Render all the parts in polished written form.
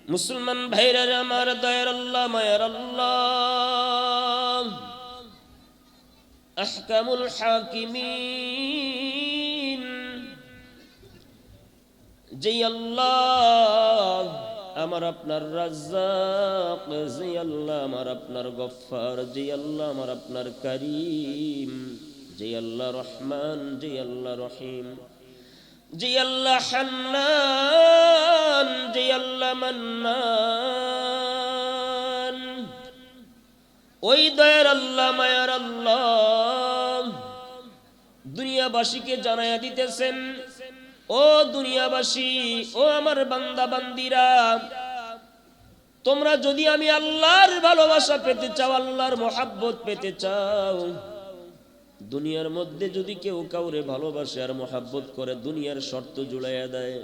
মুসলমান ভাইরা আমার, দয়ার আল্লাহ, মায়ার আল্লাহ, আহকামুল হাকিমিন, যে আল্লাহ আমার আপনার রাজ্জাক, যে আল্লাহ আমার আপনার গফফার, যে আল্লাহ আমার আপনার করিম, যে আল্লাহ রহমান, যে আল্লাহ রহিম, যে আল্লাহ হান্নান, যে আল্লাহ মান্নান, ওই দয়ার আল্লাহ, মায়ার আল্লাহ দুনিয়াবাসীকে জানায়া দিতেছেন, ও দুনিয়াবাসী, ও আমার বান্দা বান্দিরা, তোমরা যদি আমি আল্লাহর ভালোবাসা পেতে চাও, আল্লাহর মোহাব্বত পেতে চাও, দুনিয়ার মধ্যে যদি কেউ কাউরে ভালোবাসে আর মোহাব্বত করে, দুনিয়ার শর্ত জুড়াইয়া দেয়।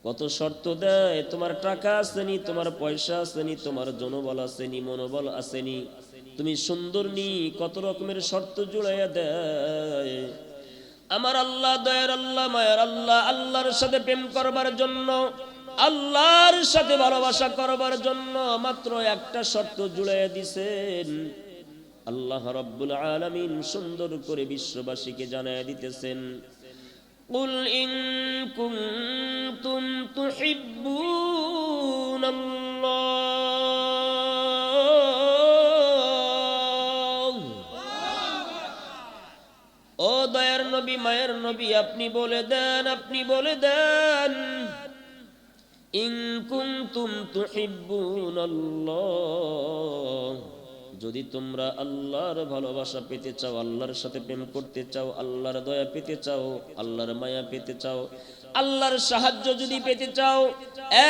কত শর্ত দেয়! তোমার টাকা আসেনি, তোমার পয়সা আসেনি, তোমার জনবল আসেনি, মনোবল আসেনি, তুমি সুন্দর নি, কত রকমের শর্ত জুড়াইয়া দেয়। আমার আল্লাহ, দয়ার আল্লাহ, মায়ার আল্লাহ, আল্লাহর সাথে প্রেম করবার জন্য, আল্লাহর সাথে ভালোবাসা করবার জন্য মাত্র একটা শর্ত জুড়াইয়া দিছেন। আল্লাহ রাব্বুল আলামিন সুন্দর করে বিশ্ববাসীকে জানায়া দিতেছেন, কুল ইন কুনতুম তুহিব্বুনাল্লাহ। ও দয়ার নবী, মায়ের নবী, আপনি বলে দেন, আপনি বলে দেন, ইন কুনতুম তুহিব্বুনাল্লাহ, যদি তোমরা আল্লাহর ভালোবাসা পেতে চাও, আল্লাহর সাথে প্রেম করতে চাও, আল্লাহর দয়া পেতে চাও, আল্লাহর মায়া পেতে চাও, আল্লাহর সাহায্য যদি পেতে চাও,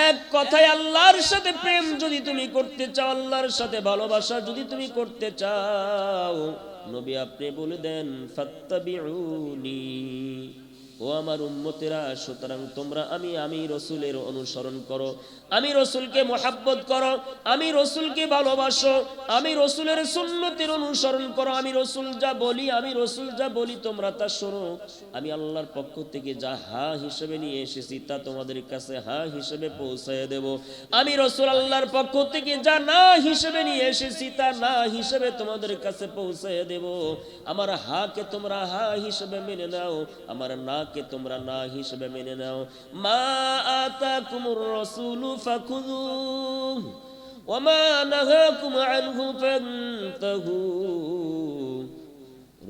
এক কথায় আল্লাহর সাথে প্রেম যদি তুমি করতে চাও, আল্লাহর সাথে ভালোবাসা যদি তুমি করতে চাও, নবী আপনি বলে দেন, ফাত্তাবিউনি, ও আমার উম্মতেরা, সুতরাং তোমরা আমি রাসূলের অনুসরণ করো, আমি রাসূলকে মুহাব্বত করো, আমি রাসূলকে ভালোবাসো, আমি রাসূলের সুন্নতের অনুসরণ করো, আমি রাসূল যা বলি, আমি রাসূল যা বলি তোমরা তা শোনো। আমি আল্লাহর পক্ষ থেকে যা হা হিসেবে নিয়ে এসেছি তা তোমাদের কাছে হা হিসেবে পৌঁছায় দেব। আমি রাসূল আল্লাহর পক্ষ থেকে যা না হিসেবে নিয়ে এসেছি তা না হিসেবে তোমাদের কাছে পৌঁছায় দেব। আমার হাকে তোমরা হা হিসেবে মেনে নাও, আমার না কে তোমরা না হিসেবে মেনে নাও। মা আতাকুমুর রাসূলু ফাখুযুহু ওয়া মা নাহাকুম আনহু ফান্তাহু।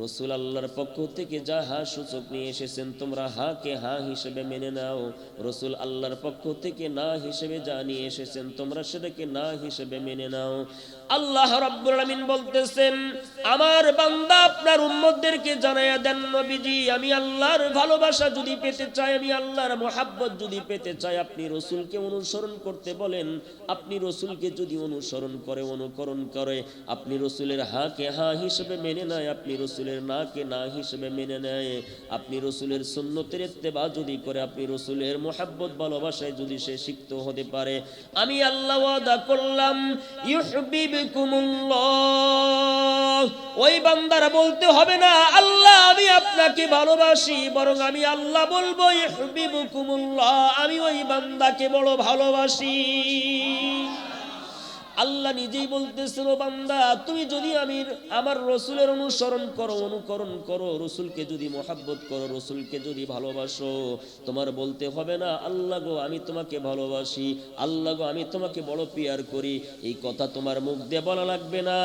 রাসূল আল্লাহর পক্ষ থেকে যা হা সূচক নিয়ে এসেছেন তোমরা হা কে হা হিসেবে মেনে নাও, রাসূল আল্লাহর পক্ষ থেকে না হিসেবে যা নিয়ে এসেছেন তোমরা সেটাকে না হিসেবে মেনে নাও। আল্লাহ রাব্বুল আলামিন বলতেছেন, আমার বান্দা আপনার উম্মতদেরকে জানায়া দেন, নবীজি, আমি আল্লাহর ভালোবাসা যদি পেতে চাই, আমি আল্লাহর মুহাব্বত যদি পেতে চাই, আপনি রাসূলকে অনুসরণ করতে বলেন। আপনি রাসূলকে যদি অনুসরণ করে, অনুকরণ করে, আপনি রাসূলের হা কে হা হিসেবে মেনে নেয়, আপনি রাসূলের না কে না হিসেবে মেনে নেয়, আপনি রাসূলের সুন্নতের ইত্তেবা যদি করে, আপনি রাসূলের মুহাব্বত ভালোবাসায় যদি সে সিক্ত হতে পারে, আমি আল্লাহ ওয়াদা করলাম, ইউহিব্বুকুমুল্লাহ, ওই বান্দারা বলতে হবে না আল্লাহ আমি আপনাকে ভালোবাসি, বরং আমি আল্লাহ বলবো ইউহিব্বুকুমুল্লাহ, আমি ওই বান্দাকে বড় ভালোবাসি। আল্লাহ নিজেই বলতেছেন, ও বান্দা, তুমি যদি আমার রাসূলের অনুসরণ করো, অনুকরণ করো, রাসূলকে যদি মুহাব্বত করো, রাসূলকে যদি ভালোবাসো, তোমার বলতে হবে না আল্লাহ গো আমি তোমাকে ভালোবাসি, আল্লাহ গো আমি তোমাকে বড় পিয়ার করি, এই কথা তোমার মুখ দিয়ে বলা লাগবে না।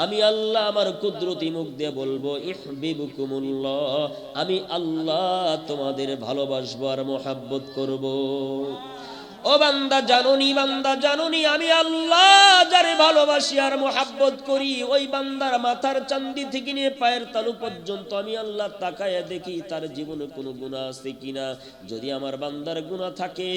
আমি আল্লাহ আমার কুদরতি মুখ দিয়ে বলবো, ইউহিব্বুকুমুল্লাহ, আমি আল্লাহ তোমাদের ভালোবাসবো আর মুহাব্বত করব। ও বান্দা জানুনি, বান্দা জানুনি, আমি আল্লাহ যারে ভালোবাসি আর মুহাব্বত করি, ওই বান্দার মাথার চান্দি থেকে নিয়ে পায়ের তালু পর্যন্ত আমি আল্লাহ তাকায়া দেখি তার জীবনে কোনো গুনাহ আছে কিনা। যদি আমার বান্দার গুনাহ থাকে,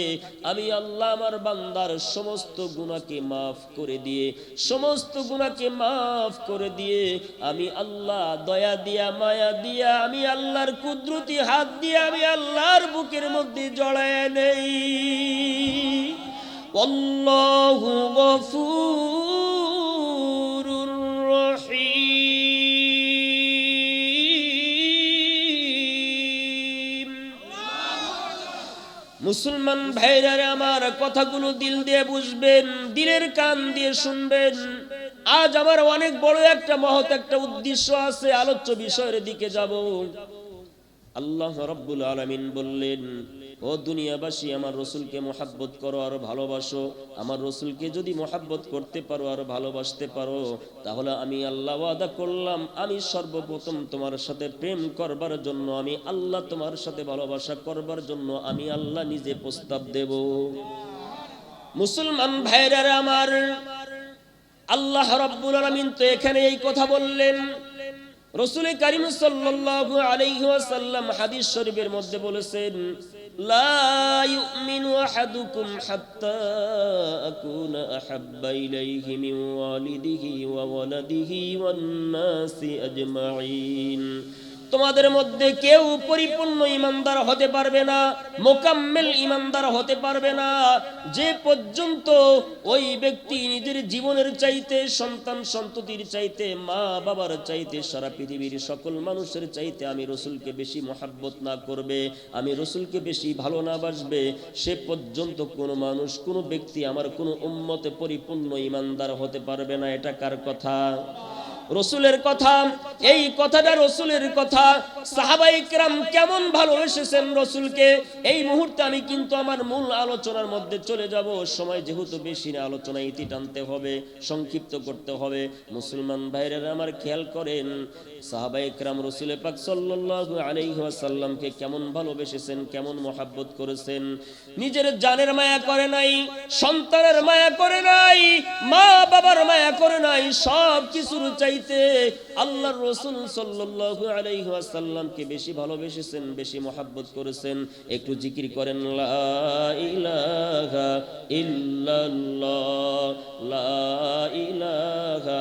আমি আল্লাহ আমার বান্দার সমস্ত গুনাহকে মাফ করে দিয়ে, সমস্ত গুনাহকে মাফ করে দিয়ে, আমি আল্লাহ দয়া দিয়া, মায়া দিয়া, আমি আল্লাহর কুদরতি হাত দিয়ে আমি আল্লাহর বুকের মধ্যে জড়ায় নেই। আল্লাহু গফুরুর রহিম। মুসলমান ভাইরা আমার, কথাগুলো দিল দিয়ে বুঝবেন, দিলের কান দিয়ে শুনবেন। আজ আমার অনেক বড় একটা মহৎ একটা উদ্দেশ্য আছে, আলোচ্য বিষয়ের দিকে যাব। আল্লাহ রাব্বুল আলামিন বললেন, ও দুনিয়াবাসী, আমার রাসূলকে মহব্বত করো আর ভালোবাসো। আমার রাসূলকে যদি মহব্বত করতে পারো আর ভালোবাসতে পারো, তাহলে আমি আল্লাহ ওয়াদা করলাম, আমি সর্বপ্রথম তোমার সাথে প্রেম করবার জন্য, আমি আল্লাহ তোমার সাথে ভালোবাসা করবার জন্য আমি আল্লাহ নিজে প্রস্তাব দেব। মুসলমান ভাইরা আমার, আল্লাহ রাব্বুল আলামিন তো এখানে এই কথা বললেন। রাসূল কারীম সাল্লাল্লাহু আলাইহি ওয়াসাল্লাম হাদিস শরীফের মধ্যে বলেছেন, লা ইউমিনু আহাদুকুম হাত্তা আকুনা আহাব্বা ইলাইহি মিন ওয়ালিদিহি ওয়া ওয়ালাদিহি ওয়ান নাসি আজমাইন। তোমাদের মধ্যে কেউ পরিপূর্ণ ঈমানদার হতে পারবে না, মোকাম্মেল ঈমানদার হতে পারবে না, যে পর্যন্ত ওই ব্যক্তি নিজের জীবনের চাইতে, সন্তান সন্ততির চাইতে, মা বাবার চাইতে, সারা পৃথিবীর সকল মানুষের চাইতে আমি রাসূলকে বেশি মহব্বত না করবে, আমি রাসূলকে বেশি ভালো না বাসবে, সে পর্যন্ত কোনো মানুষ, কোনো ব্যক্তি আমার কোনো উম্মতে পরিপূর্ণ ঈমানদার হতে পারবে না। এটা কার কথা? রাসূলের কথা। এই কথাটা রাসূলের কথা। সাহাবায়ে কেরাম কেমন ভালোবেসেছেন রাসূলকে, এই মুহূর্তে আমি কিন্তু আমার মূল আলোচনার মধ্যে চলে যাব। সময় যেহেতু বেশি না, আলোচনা ইতি টানতে হবে, সংক্ষিপ্ত করতে হবে। মুসলমান ভাইরা আমার, খেয়াল করেন সাহাবায়ে কেরাম রাসূল পাক সাল্লাল্লাহু আলাইহি ওয়াসাল্লামকে কেমন ভালোবেসেছেন, কেমন মহব্বত করেছেন। নিজের জানের মায়া করে নাই, সন্তানের মায়া করে নাই, মা বাবার মায়া করে নাই, সব কিছুর চাইতে আল্লাহর রাসূল সাল্লাল্লাহু আলাইহি ওয়াসাল্লামকে বেশি ভালোবেসেছেন, বেশি মহব্বত করেছেন। একটু জিকির করেন, লা ইলাহা ইল্লাল্লাহ, লা ইলাহা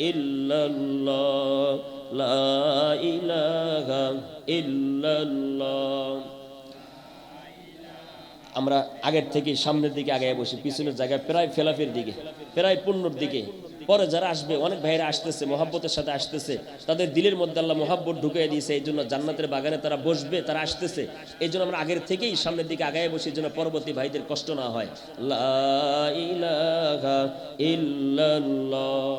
ইল্লাল্লাহ, লা ইলাহা ইল্লাল্লাহ। আমরা আগের থেকে সামনের দিকে আগায় বসি, পিছনের জায়গায় প্রায় ফেলাফের দিকে, প্রায় পূর্ণর দিকে। পরে যারা আসবে, অনেক ভাইরা আসতেছে, মহব্বতের সাথে আসতেছে, তাদের দিলের মধ্যে আল্লাহ মহব্বত ঢুকিয়ে দিয়েছে, এই জন্য জান্নাতের বাগানে তারা বসবে, তারা আসতেছে। এই জন্য আমরা আগের থেকেই সামনের দিকে আগায় বসি, যেন পরবর্তী ভাইদের কষ্ট না হয়। লা ইলাহা ইল্লাল্লাহ।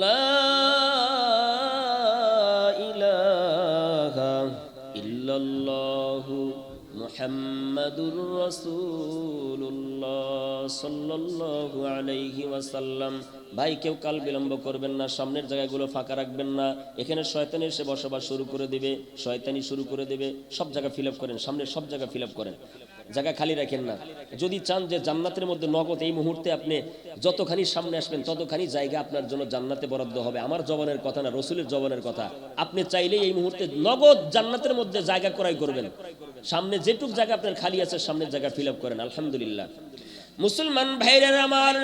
লা ইলাহা ইল্লাল্লাহু মুহাম্মাদুর রাসূলুল্লাহ সাল্লাল্লাহু আলাইহি ওয়াসাল্লাম। ভাই, কেউ কাল বিলম্ব করবেন না, সামনের জায়গাগুলো ফাঁকা রাখবেন না। এখানে শয়তানি এসে বসবাস শুরু করে দেবে, শয়তানি শুরু করে দেবে। সব জায়গা ফিল আপ করেন, সামনের সব জায়গা ফিল আপ করেন, জায়গা খালি রাখেন না। যদি চান যে জান্নাতের মধ্যে নগদ এই মুহূর্তে আপনি যতখানি সামনে আসবেন ততখানি জায়গা আপনার জন্য জান্নাতে বরাদ্দ হবে। আমার জবানের কথা না, রাসূলের জবানের কথা। আপনি চাইলেই এই মুহূর্তে নগদ জান্নাতের মধ্যে জায়গা ক্রয় করবেন। সামনে যেটুক জায়গা আপনার খালি আছে, সামনের জায়গা ফিল আপ করেন। আলহামদুলিল্লাহ। মুসলমান ভাইরা আমার,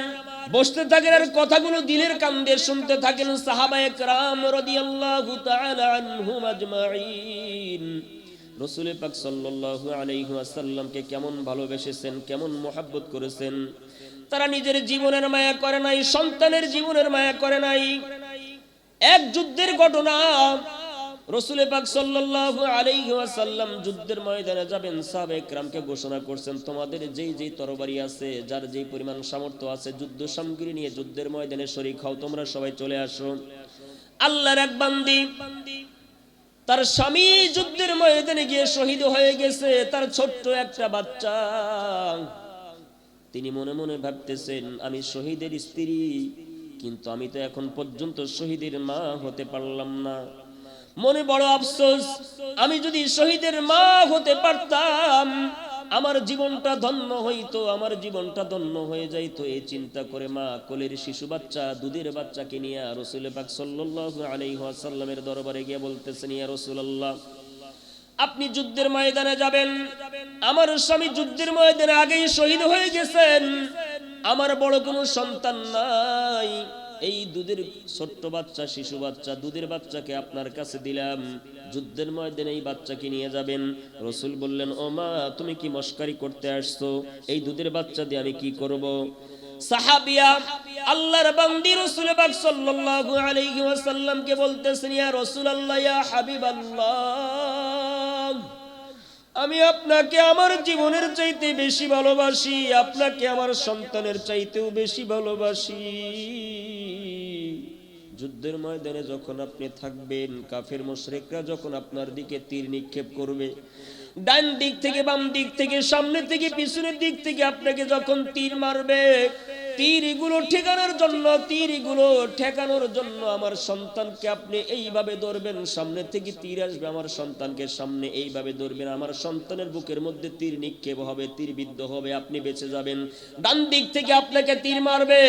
বসতে থাকেন আর কথাগুলো দিলের কান দিয়ে শুনতে থাকেন। সাহাবায়ে কেরাম রাদিয়াল্লাহু তাআলা আনহুম আজমাইন রাসূল পাক সাল্লাল্লাহু আলাইহি ওয়াসাল্লামকে কেমন ভালোবেসেছেন, কেমন মহব্বত করেছেন। তারা নিজের জীবনের মায়া করে নাই, সন্তানের জীবনের মায়া করে নাই। এক যুদ্ধের ঘটনা, রাসূল পাক সাল্লাল্লাহু আলাইহি ওয়াসাল্লাম যুদ্ধের ময়দানে যাবেন। সাহাবায়ে কেরামকে ঘোষণা করছেন, তোমাদের যেই যেই তরবারি আছে, যার যেই পরিমাণ সামর্থ্য আছে, যুদ্ধ সামগ্রী নিয়ে যুদ্ধের ময়দানে শরীক হও, তোমরা সবাই চলে আসো। আল্লাহর এক বান্দি, তার স্বামী যুদ্ধের ময়দানে গিয়ে শহীদ হয়ে গেছে, তার ছোট্ট একটা বাচ্চা। তিনি মনে মনে ভাবতেছেন, আমি শহীদের স্ত্রী, কিন্তু আমি তো এখন পর্যন্ত শহীদের মা হতে পারলাম না। মনে বড় আফসোস, আমি যদি শহীদের মা হতে পারতাম আমার জীবনটা ধন্য হইতো, আমার জীবনটা ধন্য হয়ে যাইতো। এই চিন্তা করে মা কোলের শিশু বাচ্চা, দুধের বাচ্চাকে নিয়ে রাসূল পাক সাল্লাল্লাহু আলাইহি ওয়াসাল্লামের দরবারে গিয়ে বলতেছেন, ইয়া রাসূলুল্লাহ, আপনি যুদ্ধের ময়দানে যাবেন, আমার স্বামী যুদ্ধের ময়দানে আগেই শহীদ হয়ে গেছেন, আমার বড় কোনো সন্তান নাই, এই দুধের ছোট্ট বাচ্চা, শিশু বাচ্চা, দুধের বাচ্চাকে আপনার কাছে দিলাম, যুদ্ধের ময়দানে এই বাচ্চাকে নিয়ে যাবেন। রাসূল বললেন, ও মা, তুমি কি মস্কারি করতে আসছো? এই দুধের বাচ্চা দিয়ে আমি কি করব? সাহাবিয়া আল্লাহর বান্দি রাসূল পাক সাল্লাল্লাহু আলাইহি ওয়াসাল্লামকে বলতেছেন, ইয়া রাসূলুল্লাহ, ইয়া হাবিবাল্লাহ, আমি আপনাকে আমার জীবনের চাইতে বেশি ভালোবাসি, আপনাকে আমার সন্তানের চাইতেও বেশি ভালোবাসি। যুদ্ধের ময়দানে যখন আপনি থাকবেন, কাফের মুশরিকরা যখন আপনার দিকে তীর নিক্ষেপ করবে, ডান দিক থেকে, বাম দিক থেকে, সামনে থেকে, পিছনের দিক থেকে আপনাকে যখন তীর মারবে, তীরগুলো ঠেকানোর জন্য আমার সন্তানকে আপনি এইভাবে ধরবেন। সামনে থেকে তীর আসবে, আমার সন্তানকে সামনে এইভাবে ধরবেন, আমার সন্তানের বুকের মধ্যে তীর নিক্ষেপ হবে, তীর বিদ্ধ হবে, আপনি বেঁচে যাবেন। ডান দিক থেকে আপনাকে তীর মারবে,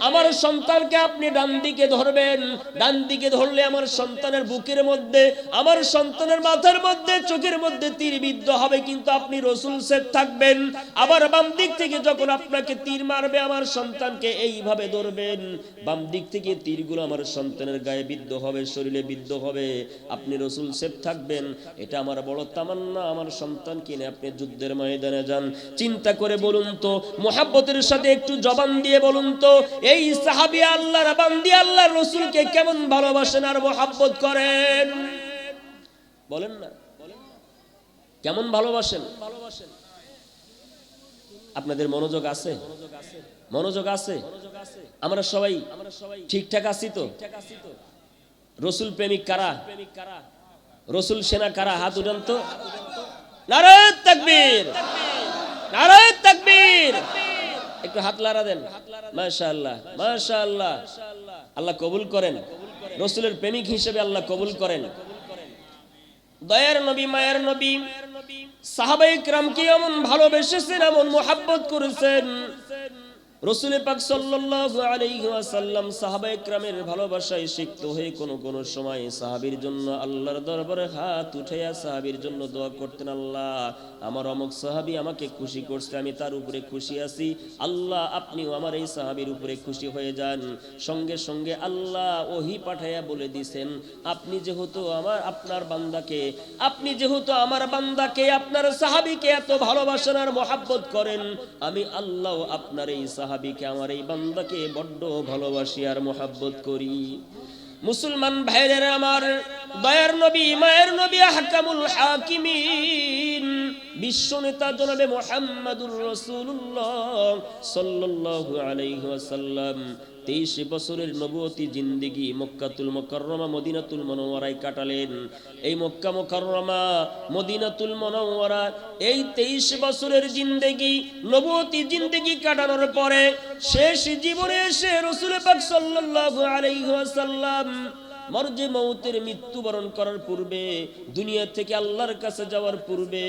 আমার সন্তানকে আপনি ডান দিকে ধরবেন, ডান দিকে ধরলে আমার সন্তানের বুকের মধ্যে, আমার সন্তানের মাথার মধ্যে, চোখের মধ্যে তীর বিদ্ধ হবে, কিন্তু আপনি রাসূল সেফ থাকবেন। আবার বাম দিক থেকে যখন আপনাকে তীর মারবে, আমার সন্তানকে এইভাবে ধরবেন, বাম দিক থেকে তীরগুলো আমার সন্তানের গায়ে বিদ্ধ হবে, শরীরে বিদ্ধ হবে, আপনি রাসূল সেফ থাকবেন। এটা আমার বড় তামান্না, আমার সন্তানকে নিয়ে আপনি যুদ্ধের ময়দানে যান। চিন্তা করে বলুন তো, মুহাব্বতের সাথে একটু জবান দিয়ে বলুন তো, এই সাহাবী আল্লাহর বান্দি আল্লাহর রাসূলকে কেমন ভালোবাসেন আর মুহাব্বত করেন? বলেন না, কেমন ভালোবাসেন? আপনাদের মনোযোগ আছে? মনোযোগ আছে? আমরা সবাই ঠিকঠাক আছি তো? রাসূল প্রেমিক কারা? রাসূল সেনা কারা? হাত উঠান তো। নারায়ে তাকবীর, নারায়ে তাকবীর। একটু হাত লাড়া দেন। মাশাআল্লাহ, মাশাআল্লাহ। আল্লাহ কবুল করেন, রাসূলের প্রেমিক হিসেবে আল্লাহ কবুল করেন। দয়ার নবী, মায়ের নবী সাহাবায়ে কিরামকে এমন ভালোবেসেছেন, এমন মুহাব্বত করেছেন। রাসূল পাক সাল্লাল্লাহু আলাইহি ওয়াসাল্লাম সাহাবায়ে কিরামের ভালোবাসায় সিক্ত হয়ে কোন সময় সাহাবীর জন্য আল্লাহর দরবারে হাত উঠাইয়া সাহাবীর জন্য দোয়া করতেন, আল্লাহ, আমার অমুক সাহাবী আমাকে খুশি করছে, আমি তার উপরে খুশি আছি, আল্লাহ আপনিও আমার এই সাহাবীর উপরে খুশি হয়ে যান। সঙ্গে সঙ্গে আল্লাহ ওহী পাঠাইয়া বলে দিয়েছেন, আপনি যেহেতু আপনার বান্দাকে, আপনি যেহেতু আমার বান্দাকে, আপনার সাহাবীকে এত ভালোবাসেন আর মুহাব্বত করেন, আমি আল্লাহ আপনার এই সাহাবীকে, আমার এই বান্দাকে বড্ড ভালোবাসি আর মুহাব্বত করি। মুসলমান ভাইরা আমার, দয়ার নবী, মায়ের নবী, আহকামুল হাকিমিন, বিশ্ব নেতা জনাবে মুহাম্মাদুর রাসূলুল্লাহ সাল্লাল্লাহু আলাইহি ওয়াসাল্লাম 23 বছরের নবুয়তি জিন্দেগি মক্কাতুল মুকাররমা মদিনাতুল মুনাওয়ারায় কাটালেন। এই মক্কা মুকাররমা মদিনাতুল মুনাওয়ারা এই 23 বছরের জিন্দেগি, নবুয়তি জিন্দেগি কাটানোর পরে শেষ জীবনে এসে রাসূল পাক সাল্লাল্লাহু আলাইহি ওয়াসাল্লাম মরজে মউতের মৃত্যুবরণ করার পূর্বে, দুনিয়া থেকে আল্লাহর কাছে যাওয়ার পূর্বে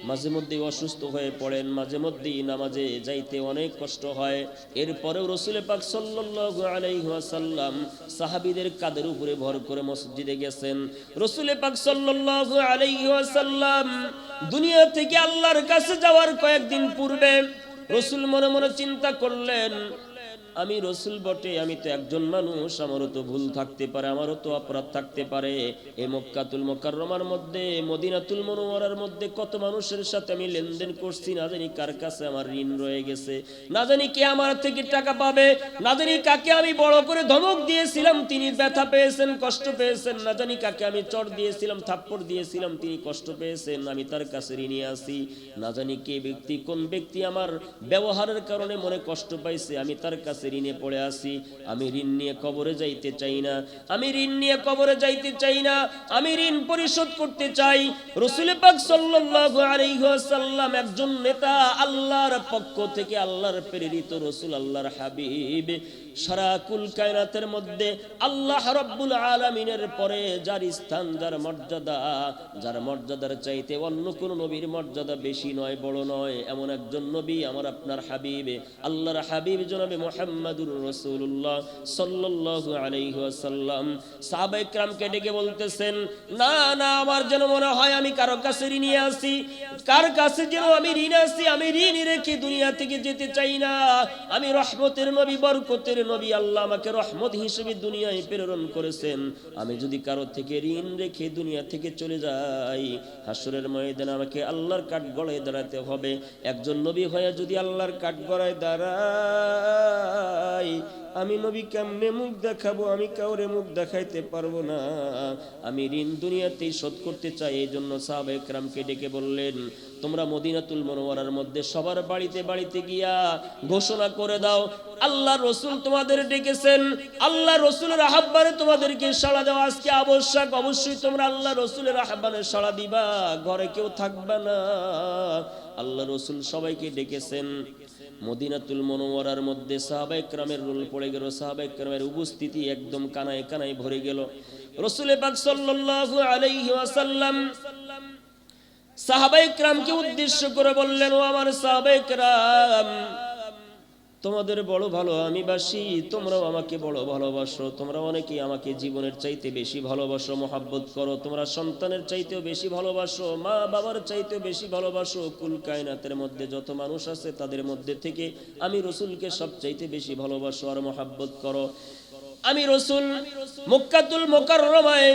মাঝে মধ্যে অসুস্থ হয়ে পড়েন, মাঝে মধ্যেই নামাজে যাইতে অনেক কষ্ট হয়। এরপরেও রাসূল পাক সাল্লাল্লাহু আলাইহি ওয়াসাল্লাম সাহাবীদের কাঁধের উপরে ভর করে মসজিদে গেছেন। রাসূল পাক সাল্লাল্লাহু আলাইহি ওয়াসাল্লাম দুনিয়া থেকে আল্লাহর কাছে যাওয়ার কয়েকদিন পূর্বে রাসূল মনে মনে চিন্তা করলেন, আমি রাসূল বটে, আমি তো একজন মানুষ, আমারও তো ভুল থাকতে পারে, আমারও তো অপরাধ থাকতে পারে। এই মক্কাতুল মুকাররমার মধ্যে, মদিনাতুল মুনাওয়ারার মধ্যে কত মানুষের সাথে আমি লেনদেন করছি, না জানি কার কাছে আমার ঋণ রয়ে গেছে, না জানি কে আমার থেকে টাকা পাবে, না জানি কাকে আমি বড় করে ধমক দিয়েছিলাম, তিনি ব্যথা পেয়েছেন, কষ্ট পেয়েছেন, না জানি কাকে আমি চড় দিয়েছিলাম, থাপ্পড় দিয়েছিলাম, তিনি কষ্ট পেয়েছেন, আমি তার কাছে ঋণী আছি, না জানি কে ব্যক্তি, কোন ব্যক্তি আমার ব্যবহারের কারণে মনে কষ্ট পাইছে, আমি তার কাছে ঋণে পড়ে আছি। আমি ঋণ নিয়ে কবরে যাইতে চাই না, আমি ঋণ নিয়ে কবরে যাইতে চাই না, আমি ঋণ পরিশোধ করতে চাই। রাসূল পাক সাল্লাল্লাহু আলাইহি ওয়াসাল্লাম একজন নেতা, আল্লাহর পক্ষ থেকে আল্লাহর প্রেরিত রাসূল, আল্লাহর হাবিব, সারা কুল কায়নাতের মধ্যে আল্লাহ রাব্বুল আলামিনের পরে যার স্থান, যার মর্যাদা, যার মর্যাদার চাইতে অন্য কোন নবীর মর্যাদা বেশি নয়, বড় নয়, এমন একজন নবী আমার আপনার হাবিব, আল্লাহর হাবিব জনাবে মুহাম্মদ মুহাম্মাদুর রাসূলুল্লাহ সাল্লাল্লাহু আলাইহি ওয়াসাল্লাম সাহাবায়ে কেরামকে ডেকে বলতেছেন, না না, আমার যেন মনে হয় আমি কারো কাছে ঋণী আছি, কার কাছে যেন আমি ঋণ আছি, আমি ঋণ রেখে দুনিয়া থেকে যেতে চাই না। আমি রহমতের নবী, বরকতের নবী, আল্লাহ আমাকে রহমত হিসেবে দুনিয়ায় প্রেরণ করেছেন। আমি যদি কারো থেকে ঋণ রেখে দুনিয়া থেকে চলে যাই, হাসরের ময়দানে আমাকে আল্লাহর কাঠগড়ায় দাঁড়াতে হবে। একজন নবী হয়ে যদি আল্লাহর কাঠগড়ায় দাঁড়াই, আমি নবী কেমনে মুখ দেখাবো? আমি কাউরে মুখ দেখাইতে পারবো না। আমি ঋণ দুনিয়াতেই শোধ করতে চাই। এই জন্য সাহাবায়ে কেরামকে ডেকে বললেন, তোমরা মদিনাতুল মুনাওয়ারার মধ্যে সবার বাড়িতে বাড়িতে গিয়া ঘোষণা করে দাও, আল্লাহ রসুল তোমাদের ডেকেছেন, আল্লাহ রসুলের আহ্বানে তোমাদেরকে সাড়া দেওয়া আজকে আবশ্যক। অবশ্যই তোমরা আল্লাহ রসুলের আহ্বানে সাড়া দিবা, ঘরে কেউ থাকবে না। আল্লাহ রসুল সবাইকে ডেকেছেন। মদিনাতুল মুনাওয়ারার মধ্যে সাহাবায়ে কেরামের রোল পড়ে গেল, সাহাবায়ে কেরামের উপস্থিতি একদম কানায় কানায় ভরে গেল। রাসূল পাক সাল্লাল্লাহু আলাইহি ওয়াসাল্লাম সাহাবায়ে কেরামকে উদ্দেশ্য করে বললেন, ও আমার সাহাবায়ে কেরাম, তোমাদের বড় ভালো আমি বাসি, তোমরাও আমাকে বড় ভালোবাসো। তোমরা অনেকেই আমাকে জীবনের চাইতে বেশি ভালোবাসো, মহাব্বত করো। তোমরা সন্তানের চাইতেও বেশি ভালোবাসো, মা বাবার চাইতেও বেশি ভালোবাসো। কুল কায়নাতের মধ্যে যত মানুষ আছে তাদের মধ্যে থেকে আমি রাসূলকে সবচাইতে বেশি ভালোবাসো আর মহাব্বত করো। আমি রাসূল মক্কাতুল মুকাররমায়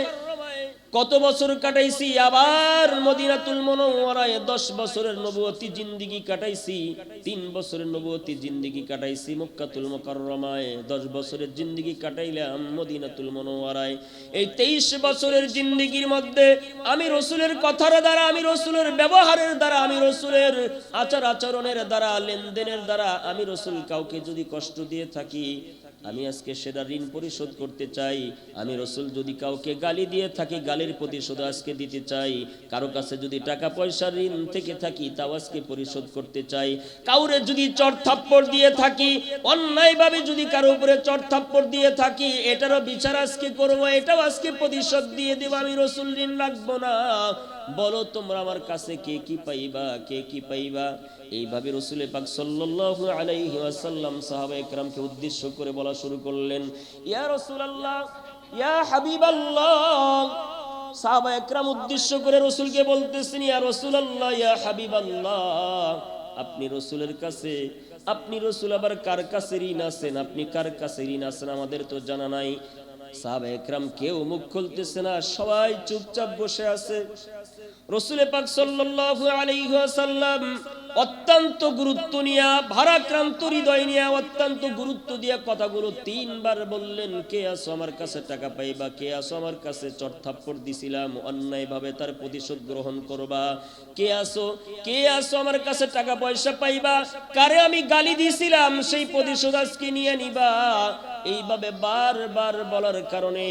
কত বছর কাটাইছি, আবার মদিনাতুল মুনাওয়ারায় 10 বছরের নবুয়তি জিন্দেগি কাটাইছি, 3 বছরের নবুয়তি জিন্দেগি কাটাইছি। মক্কাতুল মুকাররমায় 10 বছরের জিন্দেগি কাটাইলাম, মদিনাতুল মুনাওয়ারায় এই 23 বছরের জিন্দেগির মধ্যে আমি রাসূলের কথার দ্বারা, আমি রাসূলের ব্যবহারের দ্বারা, আমি রাসূলের আচার আচরণের দ্বারা, লেনদেনের দ্বারা আমি রাসূল কাউকে যদি কষ্ট দিয়ে থাকি, আমি আজকে সেটা ঋণ পরিশোধ করতে চাই। আমি রাসূল যদি কাউকে গালি দিয়ে থাকি, গালির প্রতিশোধ আজকে দিতে চাই। কারো কাছে যদি টাকা পয়সা ঋণ থেকে থাকি, তাও আজকে পরিশোধ করতে চাই। কাউরে যদি চড় থাপ্পড় দিয়ে থাকি, অন্যায়ভাবে যদি কারো উপরে চড় থাপ্পড় দিয়ে থাকি, এটারও বিচার আজকে করব, এটাও আজকে প্রতিশোধ দিয়ে দেব। আমি রাসূল ঋণ রাখবো না। বলো তোমরা আমার কাছে কে কি পাইবা, কে কি পাইবা? এইভাবে রাসূল পাক সাল্লাল্লাহু আলাইহি ওয়াসাল্লাম সাহাবায়ে কেরামকে উদ্দেশ্য করে বলা শুরু করলেন, ইয়া রাসূলুল্লাহ, ইয়া হাবিবাল্লাহ। সাহাবায়ে কেরাম উদ্দেশ্য করে রাসূলকে বলতেছেন, ইয়া রাসূলুল্লাহ, ইয়া হাবিবাল্লাহ। আপনি রাসূলের কাছে, আপনি রাসূল আবার কার কাছে ঋণ আছেন? আপনি কার কাছে ঋণ আছেন আমাদের তো জানা নাই। সাহাবায়ে কেরাম কেউ মুখ খুলতেছে না, সবাই চুপচাপ বসে আছে। রাসূল পাক সাল্লাল্লাহু আলাইহি ওয়াসাল্লাম অত্যন্ত গুরুত্ব নিয়া, ভারাক্রান্ত হৃদয় নিয়া অত্যন্ত গুরুত্ব দিয়া কথাগুলো 3 বার বললেন। কে আসো আমার কাছে টাকা পাইবা? কে আসো আমার কাছে চড় থাপ্পড় দিছিলাম, অন্যায়ভাবে তার প্রতিশোধ গ্রহণ করবা? কে আসো, কে আসো আমার কাছে টাকা পয়সা পাইবা? কারে আমি গালি দিছিলাম, সেই প্রতিশোধ আজকে নিয়ে নিবা? এইভাবে বারবার বলার কারণে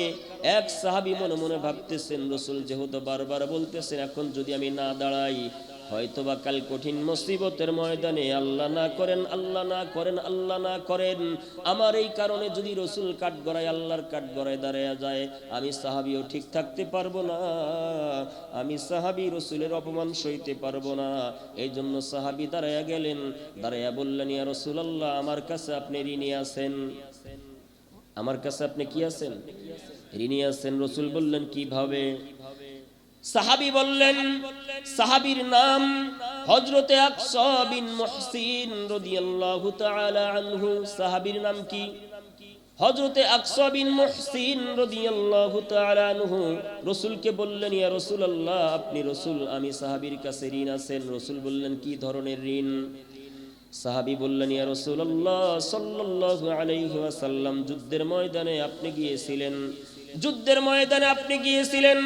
এক সাহাবী মনে মনে ভাবতেছেন, রাসূল যেহেতু বারবার বলতেছেন, এখন যদি আমি না দাঁড়াই, হয়তোবা কাল কঠিন মুসিবতের ময়দানে আল্লাহ না করেন, আল্লাহ না করেন, আল্লাহ না করেন, আমার এই কারণে যদি রাসূল কাঠগড়ায়, আল্লাহর কাঠগড়ায় দাঁড়ায়া যায়, আমি সাহাবীও ঠিক থাকতে পারবো না, আমি সাহাবী রাসূলের অপমান সইতে পারবো না। এই জন্য সাহাবী দাঁড়ায়া গেলেন, দাঁড়ায়া বললেন, ইয়া রাসূলুল্লাহ, আমার কাছে আপনি ঋণী আছেন, আমার কাছে আপনি কি আছেন? ঋণী আছেন। রাসূল বললেন, কিভাবে? সাহাবী বললেন, সাহাবীর নাম হযরতে আকসা বিন মুহসিন রাদিয়াল্লাহু তাআলা আনহু। সাহাবীর নাম কি? হযরতে আকসা বিন মুহসিন রাদিয়াল্লাহু তাআলা আনহু রাসূলকে বললেন, ইয়া রাসূলুল্লাহ, আপনি রাসূল, আমি সাহাবীর কাছে ঋণ আছেন। রাসূল বললেন, কি ধরনের ঋণ? সাহাবী বললেন, ইয়া রাসূলুল্লাহ সাল্লাল্লাহু আলাইহি ওয়াসাল্লাম, যুদ্ধের ময়দানে আপনি গিয়েছিলেন, যুদ্ধের ময়দানে আপনি গিয়েছিলেন,